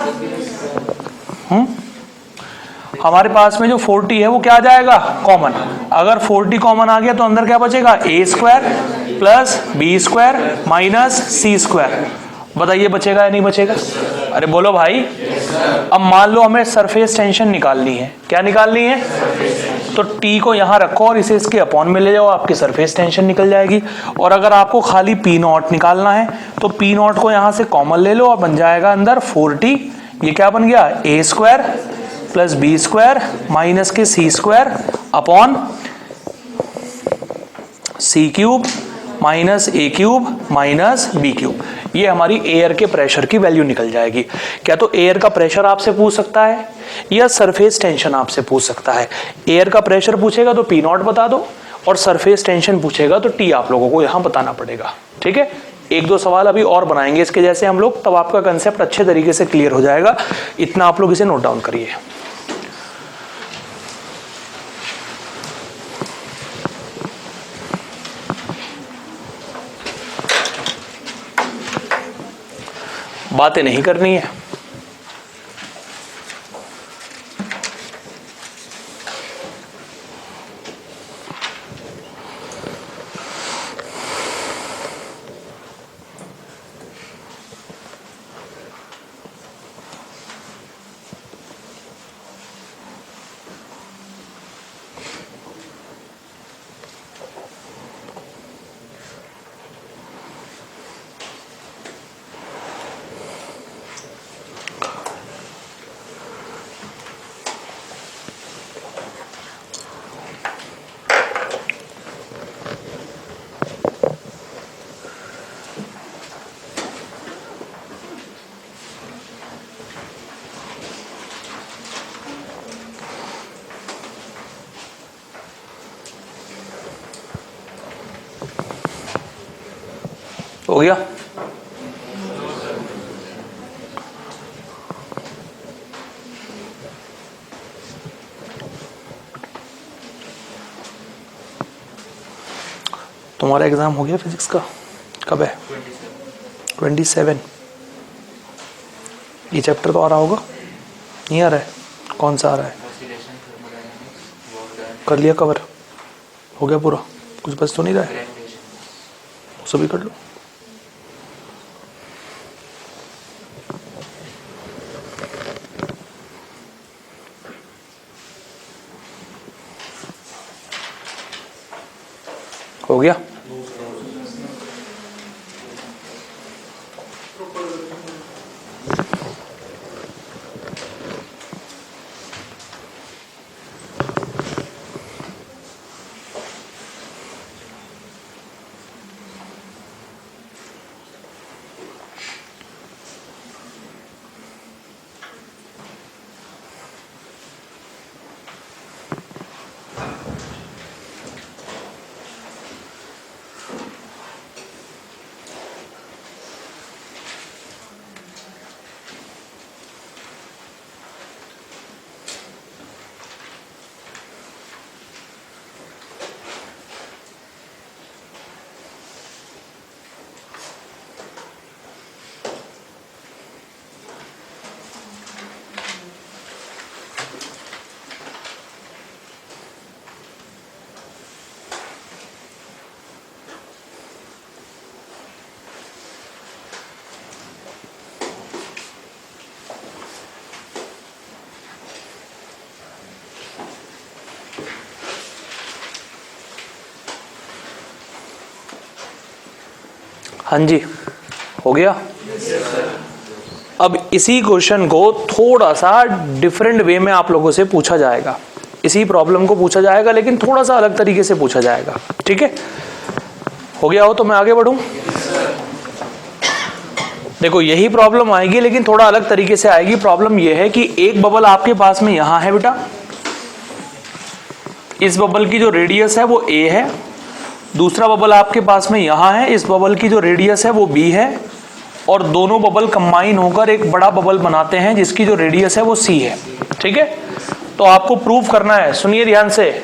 हमारे पास में जो 4t है वो क्या आ जाएगा? कॉमन। अगर 4t कॉमन आ गया तो अंदर क्या बचेगा? A square plus B square minus C square. बताइए बचेगा या नहीं बचेगा? अरे बोलो भाई। अब मान लो हमें सरफेस टेंशन निकालनी है। क्या निकालनी है? तो T को यहाँ रखो और इसे इसके अपॉन में ले जाओ, आपकी सरफेस टेंशन निकल जाएगी। और अगर आपको खाली P नॉट निकालना है तो P नॉट को यहाँ से कॉमन ले लो और बन जाएगा अंदर 4t। ये क्या बन गया? A square plus B square minus के C square upon C cube minus A cube minus B cube. ये हमारी एयर के प्रेशर की वैल्यू निकल जाएगी। क्या तो एयर का प्रेशर आपसे पूछ सकता है या सरफेस टेंशन आपसे पूछ सकता है? एयर का प्रेशर पूछेगा तो P नॉट बता दो, और सरफेस टेंशन पूछेगा तो T आप लोगों को यहां बताना पड़ेगा। ठीक है, एक दो सवाल अभी और बनाएंगे इसके जैसे हम लोग, तब आपका कंसेप्ट अच्छे तरीके से क्लियर हो जाएगा। इतना आप लोग इसे नोट डाउन करिए। बातें नहीं करनी है। हो गया? तुम्हारा एग्जाम हो गया फिजिक्स का? कब है? 27। ये चैप्टर तो आ रहा होगा? नहीं आ रहा है? कौन सा आ रहा है? कर लिया कवर? हो गया पूरा? कुछ बच तो नहीं रहा है? सभी कर लो। हो गया? हाँ जी, हो गया? अब इसी क्वेश्चन को थोड़ा सा डिफरेंट वे में आप लोगों से पूछा जाएगा। इसी प्रॉब्लम को पूछा जाएगा लेकिन थोड़ा सा अलग तरीके से पूछा जाएगा। ठीक है? हो गया हो तो मैं आगे बढ़ूं? देखो यही प्रॉब्लम आएगी लेकिन थोड़ा अलग तरीके से आएगी। प्रॉब्लम यह है कि एक बबल आपके पास में यहां है बेटा, इस बबल की जो रेडियस है वो a है। दूसरा बबल आपके पास में यहां है, इस बबल की जो रेडियस है वो b है, और दोनों बबल कंबाइन होकर एक बड़ा बबल बनाते हैं जिसकी जो रेडियस है वो c है। ठीक है? तो आपको प्रूव करना है, सुनिए ध्यान से,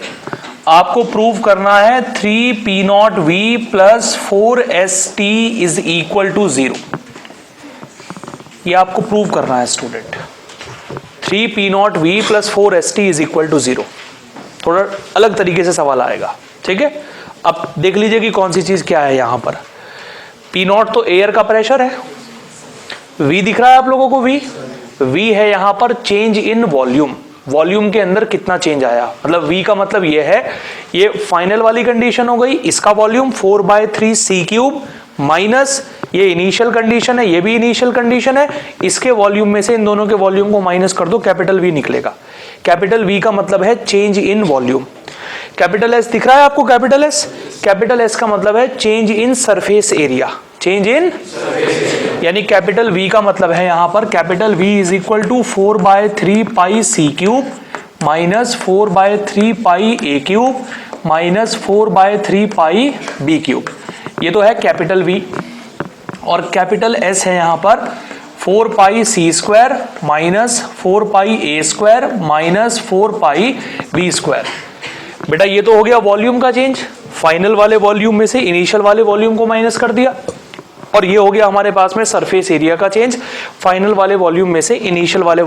आपको प्रूव करना है 3p0v plus 4st is equal to 0। ये आपको प्रूव करना है student. 3p0v plus 4st is equal to 0। थोड़ा अलग तरीके से सवाल आएगा। ठीक है? अब देख लीजिए कि कौन सी चीज क्या है यहां पर। P0 तो एयर का प्रेशर है, V दिख रहा है आप लोगों को, V है यहां पर चेंज इन वॉल्यूम। वॉल्यूम के अंदर कितना चेंज आया, मतलब V का मतलब ये है, ये फाइनल वाली कंडीशन हो गई, इसका वॉल्यूम 4/3c³ माइनस ये इनिशियल कंडीशन है, ये भी इनिशियल कंडीशन है, इसके वॉल्यूम में से इन दोनों के वॉल्यूम को माइनस कर दो, कैपिटल V निकलेगा। कैपिटल V का मतलब है change in volume. Capital S दिख रहा है आपको, कैपिटल S? कैपिटल S का मतलब है change in surface area, change in, यानी कैपिटल V का मतलब है यहां पर capital V is equal to 4/3πc³ minus 4/3πa³ minus 4/3πb³। ये तो है कैपिटल V। और कैपिटल एस है यहाँ पर 4 pi C square minus 4 pi A square minus 4 pi B square. बेटा ये तो हो गया वॉल्यूम का चेंज, फाइनल वाले वॉल्यूम में से इनिशियल वाले वॉल्यूम को माइनस कर दिया, और ये हो गया हमारे पास में सरफेस एरिया का चेंज, फाइनल वाले वॉल्यूम में से इनिशियल वाले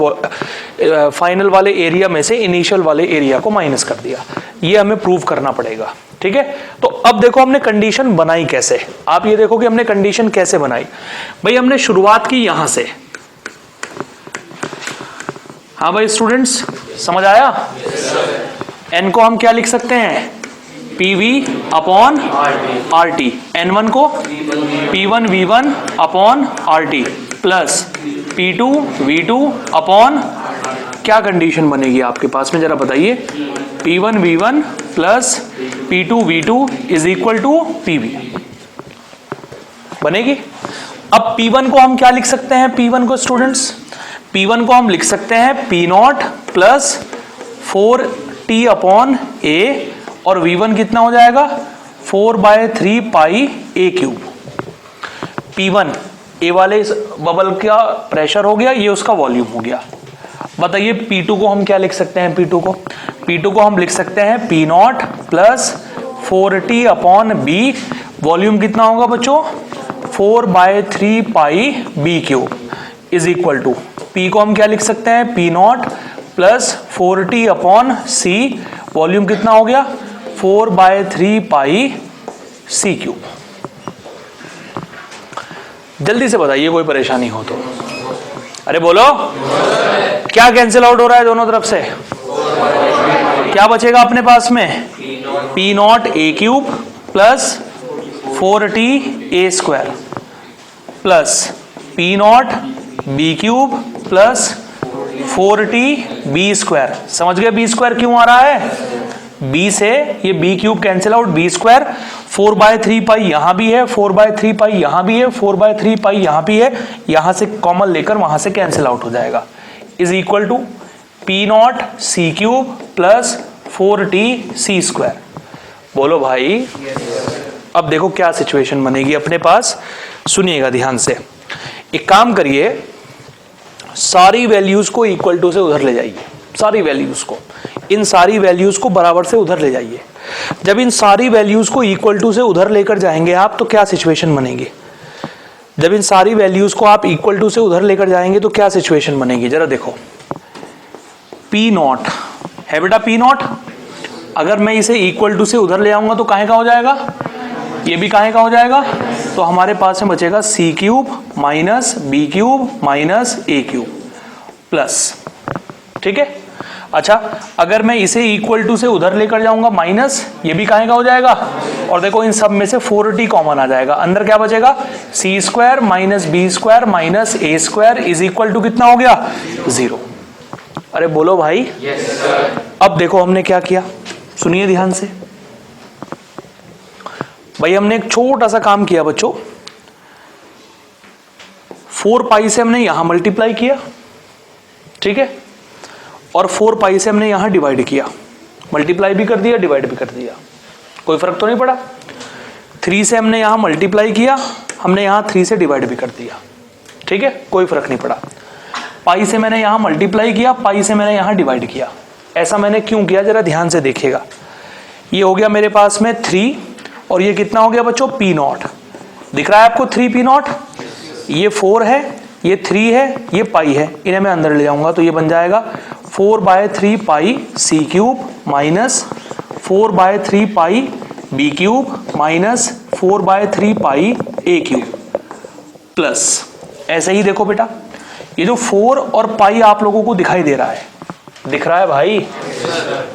फाइनल वाले एरिया में से इनिशियल वाले एरिया को माइनस कर दिया। ये हमें प्रूव करना पड़ेगा, ठीक है। तो अब देखो हमने कंडीशन बनाई कैसे, आप ये देखो कि हमने कंडीशन कैसे बनाई। भाई हमने शुरुआत की यहां से, हाँ भाई स्टूडेंट्स समझ आया? एन को हम क्या लिख सकते हैं, PV अपॉन RT, N1 को P1 V1 upon RT plus P2 V2 upon, क्या कंडीशन बनेगी आपके पास में जरा बताइए, P1 V1 plus P2 V2 is equal to PV बनेगी। अब P1 को हम क्या लिख सकते हैं, P1 को स्टूडेंट्स, P1 को हम लिख सकते हैं P0 plus 4T upon A, और V1 कितना हो जाएगा 4/3 पाई A क्यूब। P1 A वाले बबल का प्रेशर हो गया, ये उसका वॉल्यूम हो गया। बताइए P2 को हम क्या लिख सकते हैं, P2 को हम लिख सकते हैं P0 plus 4T upon B, volume कितना होगा बच्चों 4/3 pi B cube is equal to, P को हम क्या लिख सकते हैं P0 plus 4T upon C, volume कितना हो गया 4/3 पाई C क्यूब। जल्दी से बताइए कोई परेशानी हो तो, अरे बोलो क्या कैंसिल आउट हो रहा है दोनों तरफ से, क्या बचेगा अपने पास में P0 A cube plus 4T A square plus P0 B cube plus 4T B square. समझ गए B स्क्वायर क्यों आ रहा है, B से ये B cube cancel out, B square 4/3 पाई यहाँ भी है, 4/3 पाई यहाँ भी है, 4/3 पाई यहाँ भी है, यहाँ से कॉमन लेकर वहां से कैंसिल आउट हो जाएगा, is equal to P0 C cube plus 4T C square. बोलो भाई अब देखो क्या सिचुएशन बनेगी अपने पास, सुनिएगा ध्यान से। एक काम करिए, सारी वैल्यूज को इक्वल टू से उधर ले जाइए, सारी वैल्यूज को, इन सारी वैल्यूज को बराबर से उधर ले जाइए। जब इन सारी वैल्यूज को इक्वल टू से उधर लेकर जाएंगे आप तो क्या सिचुएशन बनेगी, जब इन सारी वैल्यूज को आप इक्वल टू से उधर लेकर जाएंगे तो क्या सिचुएशन बनेगी जरा देखो। P0 है बेटा P0, अगर मैं इसे इक्वल टू से उधर ले आऊंगा तो काहे का हो जाएगा, ये भी काहे का हो जाएगा, तो हमारे पास में बचेगा C cube minus B cube minus A cube plus, ठीक है। अच्छा अगर मैं इसे इक्वल टू से उधर लेकर जाऊंगा माइनस, ये भी काहे का हो जाएगा, और देखो इन सब में से 4T कॉमन आ जाएगा, अंदर क्या बचेगा C square minus B square minus A square is equal to कितना हो गया 0। अरे बोलो भाई yes, अब देखो हमने क्या किया, सुनिए ध्यान से भाई। हमने एक छोटा सा काम किया बच्चों, 4 पाई से हमने यहां मल्टीप्लाई किया, ठीक है, और 4 पाई से हमने यहां डिवाइड किया, मल्टीप्लाई भी कर दिया डिवाइड भी कर दिया, कोई फर्क तो नहीं पड़ा। 3 से हमने यहां मल्टीप्लाई किया, हमने यहां 3 से डिवाइड भी कर दिया, ठीक है, कोई फर्क नहीं पड़ा। पाई से मैंने यहां मल्टीप्लाई किया, पाई से मैंने यहां डिवाइड किया। ऐसा मैंने क्यों किया जरा ध्यान से देखिएगा। ये हो गया मेरे पास में 3, और ये कितना हो गया बच्चों P0, दिख रहा है आपको 3 P0, ये 4 है, ये 3 है, ये पाई है, इन्हें मैं अंदर ले जाऊंगा तो ये बन जाएगा 4/3 पाई C cube minus 4/3 pi B cube minus 4/3 pi A cube plus, ऐसे ही देखो बेटा ये जो 4 और पाई आप लोगों को दिखाई दे रहा है, दिख रहा है भाई,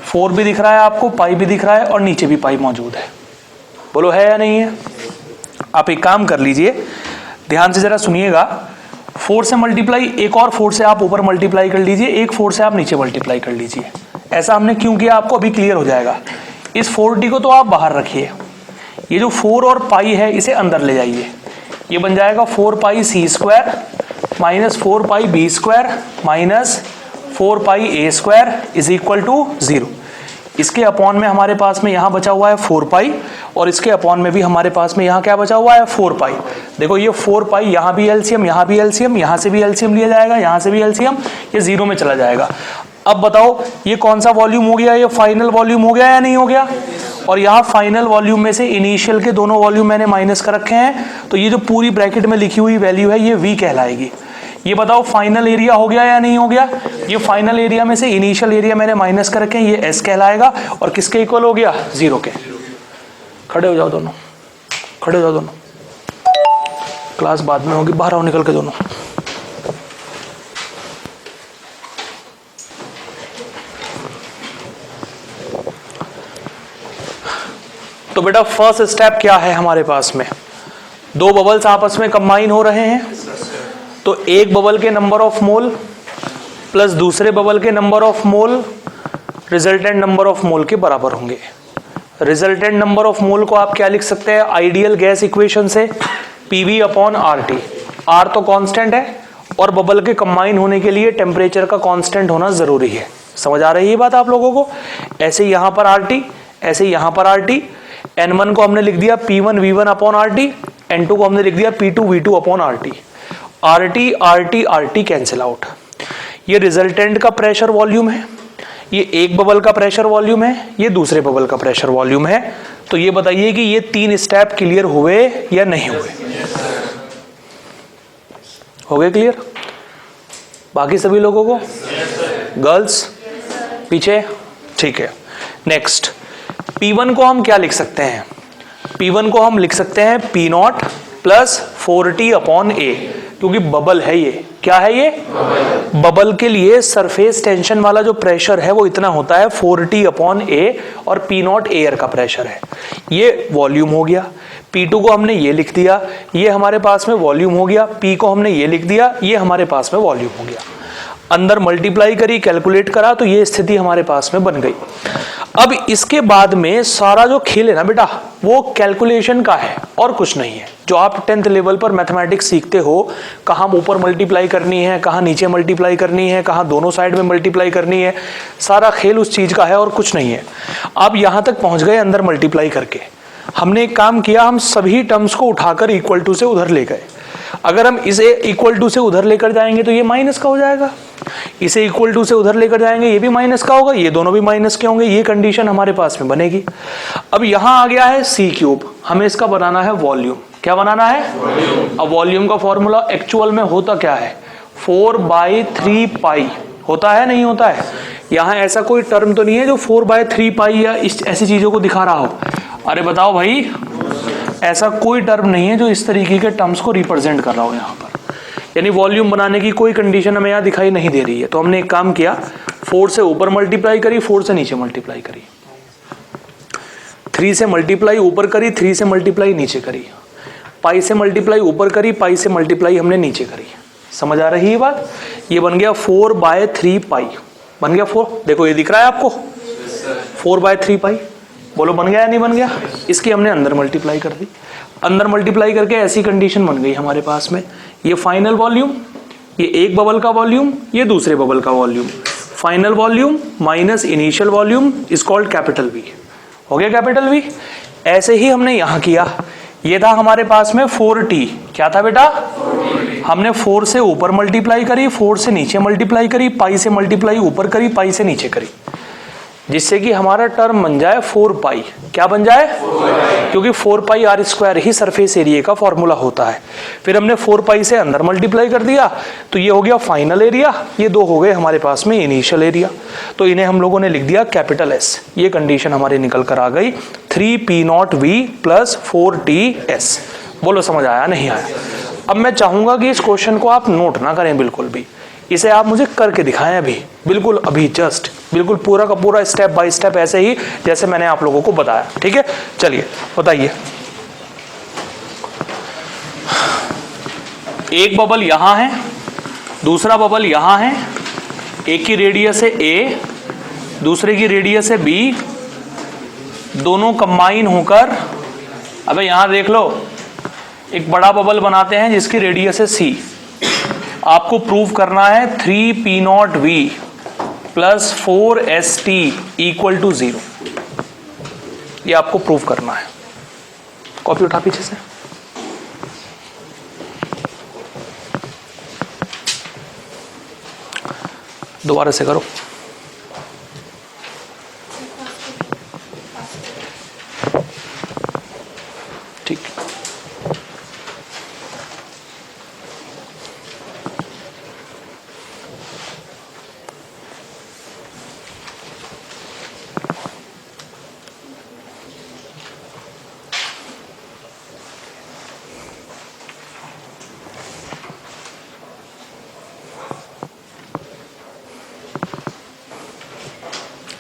4 भी दिख रहा है आपको, पाई भी दिख रहा है, और नीचे भी पाई मौजूद है, बोलो है या नहीं है। आप एक काम कर लीजिए, ध्यान से जरा सुनिएगा, 4 से मल्टीप्लाई, एक और 4 से आप ऊपर मल्टीप्लाई कर लीजिए, एक 4 से आप नीचे मल्टीप्लाई कर लीजिए। ऐसा हमने क्यों किया आपको अभी क्लियर हो जाएगा। इस 4T को तो आप बाहर रखिए, ये जो 4 और पाई है इसे अंदर ले जाइए, ये बन जाएगा 4 pi C square minus 4 pi B square minus 4 pi A square is equal to 0। इसके अपॉन में हमारे पास में यहाँ बचा हुआ है 4 पाई, और इसके अपॉन में भी हमारे पास में यहाँ क्या बचा हुआ है 4 पाई। देखो ये 4 पाई, यहाँ भी एलसीएम, यहाँ भी एलसीएम, यहाँ से भी एलसीएम लिया जाएगा, यहाँ से भी एलसीएम, ये 0 में चला जाएगा। अब बताओ ये कौन सा वॉल्यूम हो गया, ये फाइनल वॉल्यूम हो गया या नहीं हो गया। और यहाँ फाइनल वॉल्यूम में से इनिशियल के दोनों वॉल्यूम मैंने माइनस कर रखे हैं, तो ये जो पूरी ब्रैकेट में लिखी हुई वैल्यू है ये V कहलाएगी। ये बताओ फाइनल एरिया हो गया या नहीं हो गया। ये फाइनल एरिया में से इनिशियल एरिया मैंने माइनस कर रखे हैं, ये S कहलाएगा, और किसके इक्वल हो गया 0 के। खड़े हो जाओ दोनों, खड़े हो जाओ दोनों, क्लास बाद में होगी, बाहर आओ निकल के दोनों। तो बेटा फर्स्ट स्टेप क्या है हमारे पास में, दो बबल्स आपस में कंबाइन हो रहे हैं, तो एक बबल के नंबर ऑफ मोल प्लस दूसरे बबल के number of mole resultant number of मोल के बराबर होंगे। रिजल्टेंट नंबर ऑफ मोल को आप क्या लिख सकते हैं आइडियल गैस इक्वेशन से, PV अपॉन RT। R तो कांस्टेंट है, और बबल के कंबाइन होने के लिए टेम्परेचर का कांस्टेंट होना जरूरी है। समझ आ रही है बात आप लोगों को। ऐसे यहां पर RT, ऐसे यहां पर RT। N1 को हमने लिख दिया P1 V1 upon RT, N2 को हमने लिख दिया P2 V2 upon RT। RT RT RT cancel out. ये रिजल्टेंट का प्रेशर वॉल्यूम है, ये एक बबल का प्रेशर वॉल्यूम है, ये दूसरे बबल का प्रेशर वॉल्यूम है। तो ये बताइए कि ये 3 स्टेप क्लियर हुए या नहीं हुए। हो गए क्लियर बाकी सभी लोगों को। गर्ल्स पीछे, ठीक है। नेक्स्ट P1 को हम क्या लिख सकते हैं, P1 को हम लिख सकते हैं P0 plus 4T upon A, क्योंकि बबल है ये। क्या है ये बबल के लिए सरफेस टेंशन वाला जो प्रेशर है वो इतना होता है 4T अपॉन A, और P0 एयर का प्रेशर है। ये वॉल्यूम हो गया। P2 को हमने ये लिख दिया, ये हमारे पास में वॉल्यूम हो गया। P को हमने ये लिख दिया, ये हमारे पास में वॉल्यूम हो गया। अंदर मल्टीप्लाई करी, कैलकुलेट करा, तो ये स्थिति हमारे पास में बन गई। अब इसके बाद में सारा जो खेल है ना बेटा वो कैलकुलेशन का है और कुछ नहीं है। जो आप 10th लेवल पर मैथमेटिक्स सीखते हो, कहाँ ऊपर मल्टीप्लाई करनी है, कहाँ नीचे मल्टीप्लाई करनी है, कहाँ दोनों साइड में मल्टीप्लाई करनी है, सारा खेल उस चीज का है और कुछ नहीं है। आप यहाँ तक पहुँच गए अंदर मल्टीप्लाई करके। हमने एक काम किया, हम सभी टर्म्स को उठाकर इक्वल टू से उधर ले गए। अगर हम इसे इक्वल टू से उधर लेकर जाएंगे तो ये माइनस का हो जाएगा, इसे इक्वल टू से उधर लेकर जाएंगे ये भी माइनस का होगा, ये दोनों भी माइनस के होंगे। ये कंडीशन हमारे पास में बनेगी। अब यहां आ गया है C3, हमें इसका बनाना है वॉल्यूम। क्या बनाना है वॉल्यूम। अब वॉल्यूम का फॉर्मूला एक्चुअल में होता क्या है, 4/3 पाई होता है, नहीं होता है। यहाँ ऐसा कोई टर्म तो नहीं है जो 4/3 पाई या ऐसी चीजों को दिखा रहा हो। अरे बताओ भाई, ऐसा कोई टर्म नहीं है जो इस तरीके के टर्म्स को रिप्रेजेंट कर रहा हो यहाँ पर। यानी वॉल्यूम बनाने की कोई कंडीशन हमें यहाँ दिखाई नहीं दे रही है। तो हमने एक काम किया, 4 से ऊपर मल्टीप्लाई करी, 4 से नीचे मल्टीप्लाई करी, 3 से मल्टीप्लाई ऊपर करी, 3 से मल्टीप्लाई नीचे करी, पाई से मल्टीप्लाई ऊपर करी, पाई से मल्टीप्लाई हमने नीचे करी। समझ आ रही है बात। ये बन गया 4/3 पाई, बन गया 4। देखो ये दिख रहा है आपको 4/3 पाई। बोलो बन गया या नहीं बन गया। इसकी हमने अंदर मल्टीप्लाई कर दी, अंदर मल्टीप्लाई करके ऐसी कंडीशन बन गई हमारे पास में। ये फाइनल वॉल्यूम, ये एक बबल का वॉल्यूम, ये दूसरे बबल का volume. Final volume minus initial volume is called capital V। हो गया कैपिटल V। ऐसे ही हमने यहां किया। ये था हमारे पास में 4T। क्या था बेटा, हमने 4 से ऊपर मल्टीप्लाई करी, 4 से नीचे मल्टीप्लाई करी, पाई से मल्टीप्लाई ऊपर करी, पाई से नीचे करी, जिससे कि हमारा टर्म बन जाए 4 पाई। क्या बन जाए 4 क्योंकि 4 पाई R² ही सरफेस एरिया का फॉर्मूला होता है। फिर हमने 4 पाई से अंदर मल्टीप्लाई कर दिया, तो ये हो गया फाइनल एरिया, ये दो हो गए हमारे पास में इनिशियल एरिया। तो इन्हें हम लोगों ने लिख दिया कैपिटल S। ये कंडीशन हमारी निकल कर आ गई 3P0V प्लस 4TS। बोलो समझ आया नहीं आया। अब मैं चाहूंगा कि इस क्वेश्चन को आप नोट ना करें बिल्कुल भी, इसे आप मुझे करके दिखाएं अभी, बिल्कुल अभी जस्ट, बिल्कुल पूरा का पूरा स्टेप बाय स्टेप ऐसे ही जैसे मैंने आप लोगों को बताया। ठीक है, चलिए बताइए। एक बबल यहां है, दूसरा बबल यहां है, एक की रेडियस है A, दूसरे की रेडियस है B, दोनों कंबाइन होकर, अबे यहां देख लो, एक बड़ा बबल बनाते हैं जिसकी रेडियस है C। आपको प्रूव करना है 3P0V plus 4ST equal to 0। ये आपको प्रूव करना है। कॉपी उठा पीछे से। दोबारा से करो। ठीक।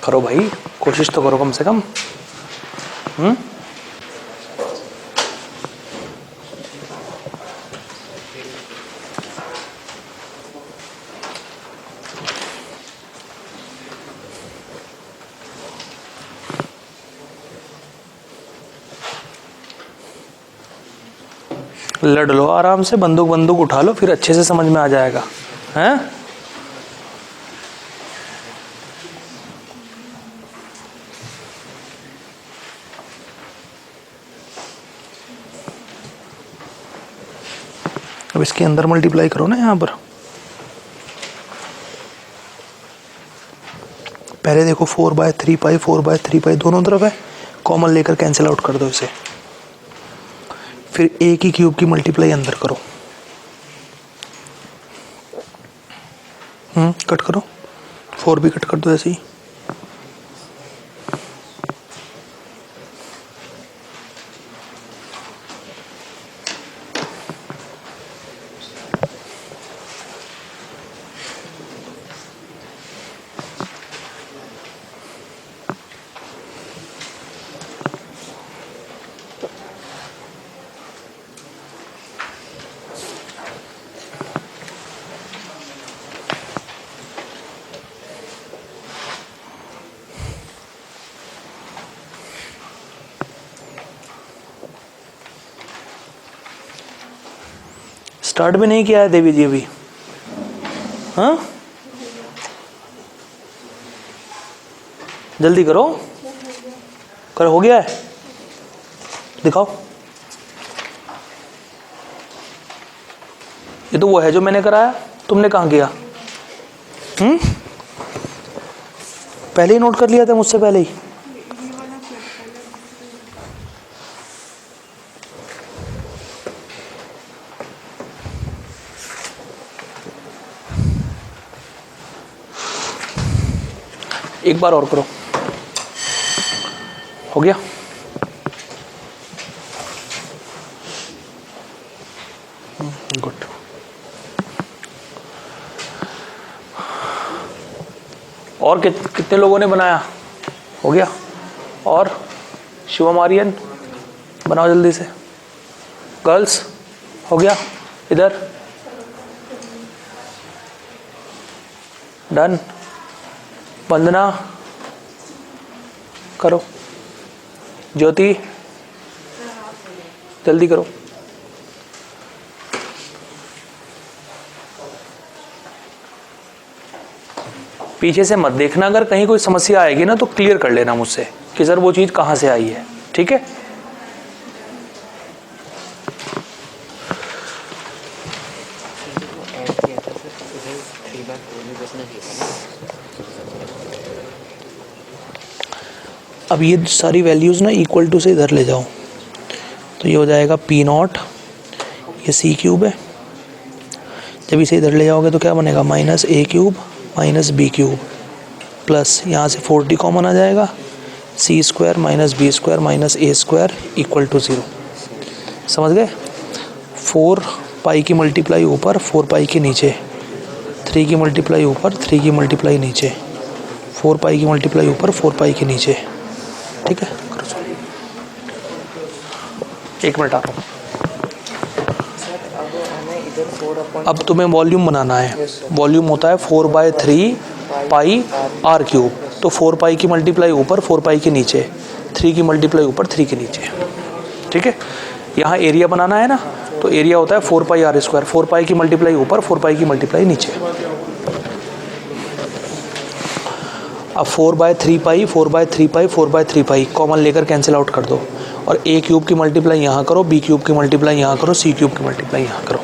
करो भाई, कोशिश तो करो कम से कम। लड़ लो आराम से, बंदूक उठा लो, फिर अच्छे से समझ में आ जाएगा। हैं? अब इसके अंदर मल्टीप्लाई करो ना, यहाँ पर पहले देखो 4/3 पाई 4/3 पाई दोनों तरफ है, कॉमन लेकर कैंसिल आउट कर दो इसे। फिर एक ही क्यूब की मल्टीप्लाई अंदर करो। कट करो, 4 भी कट कर दो ऐसे ही। स्टार्ट भी नहीं किया है देवी जी अभी? हाँ, जल्दी करो। हो गया है? दिखाओ। ये तो वो है जो मैंने कराया, तुमने कहाँ किया? पहले ही नोट कर लिया था मुझसे पहले ही। एक बार और करो। हो गया? गुड। और कितने लोगों ने बनाया? हो गया? और शिवम आर्यन बनाओ जल्दी से। गर्ल्स हो गया? इधर डन। वंदना करो। ज्योति जल्दी करो। पीछे से मत देखना, अगर कहीं कोई समस्या आएगी ना तो क्लियर कर लेना मुझसे कि सर वो चीज कहां से आई है। ठीक है? अब ये सारी वैल्यूज़ ना इक्वल टू से इधर ले जाओ, तो ये हो जाएगा P0, ये C क्यूब है। जब इसे इधर ले जाओगे तो क्या बनेगा? -A cube -B cube plus यहाँ से 40 कॉमन आ जाएगा, C² - B² - A² equal to 0। समझ गए? 4 पाई की मल्टीप्लाई ऊपर, 4 पाई के नीचे, 3 की मल्टीप्लाई ऊपर, 3 की मल्टीप्लाई नीचे, 4 पाई की मल्टीप्लाई ऊपर, 4 पाई के नीचे। ठीक है? एक मिनट आ रहा हूँ। अब तुम्हें वॉल्यूम बनाना है। वॉल्यूम होता है 4/3 पाई r क्यूब। तो 4 पाई की मल्टीप्लाई ऊपर, 4 पाई के नीचे, 3 की मल्टीप्लाई ऊपर, 3 के नीचे। ठीक है? यहाँ एरिया बनाना है ना, तो एरिया होता है 4 पाई r²। 4 पाई की मल्टीप्लाई ऊपर, 4 पाई की मल्टीप्लाई नीचे। अब 4/3 पाई 4/3 पाई 4/3 पाई कॉमन लेकर कैंसिल आउट कर दो, और a क्यूब की मल्टीप्लाई यहाँ करो, b क्यूब की मल्टीप्लाई यहाँ करो, c क्यूब की मल्टीप्लाई यहाँ करो।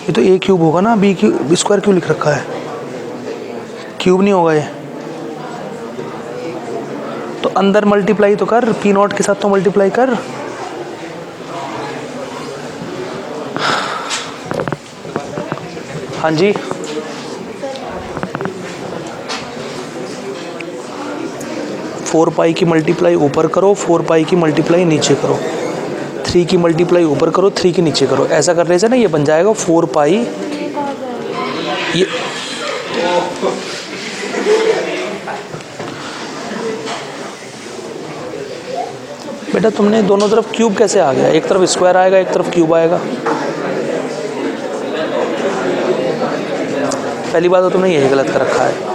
ये तो a क्यूब होगा ना, b क्यूब स्क्वायर क्यों लिख रखा है, क्यूब नहीं होगा ये। तो अंदर मल्टीप्लाई तो कर, p नॉट के साथ तो मल्टीप्लाई कर। हाँ जी, फोर पाई की मल्टीप्लाई ऊपर करो, 4 पाई की मल्टीप्लाई नीचे करो, 3 की मल्टीप्लाई ऊपर करो, 3 की नीचे करो। ऐसा करने से ना ये बन जाएगा 4 पाई, ये बेटा तुमने दोनों तरफ क्यूब कैसे आ गया, एक तरफ स्क्वायर आएगा एक तरफ क्यूब आएगा। पहली बात तो तुमने यही गलत कर रखा है।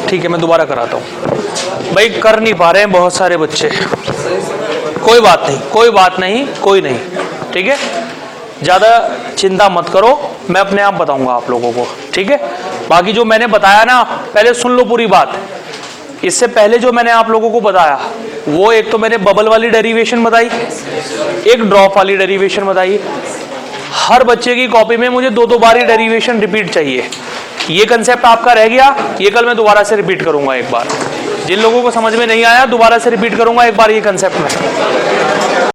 ठीक है मैं दोबारा कराता हूँ। भाई कर नहीं पा रहे हैं बहुत सारे बच्चे, कोई बात नहीं कोई बात नहीं कोई नहीं, ठीक है ज़्यादा चिंता मत करो, मैं अपने आप बताऊंगा आप लोगों को, ठीक है। बाकी जो मैंने बताया ना, पहले सुन लो पूरी बात। इससे पहले जो मैंने आप लोगों को बताया वो एक तो मैंने बबल वाली डेरिवेशन बताई, एक ड्रॉप वाली डेरिवेशन बताई। हर बच्चे की कॉपी में मुझे 2-2 बार ही डेरिवेशन रिपीट चाहिए। ये कंसेप्ट आपका रह गया, ये कल मैं दोबारा से रिपीट करूंगा एक बार। जिन लोगों को समझ में नहीं आया दोबारा से रिपीट करूंगा एक बार ये कंसेप्ट में।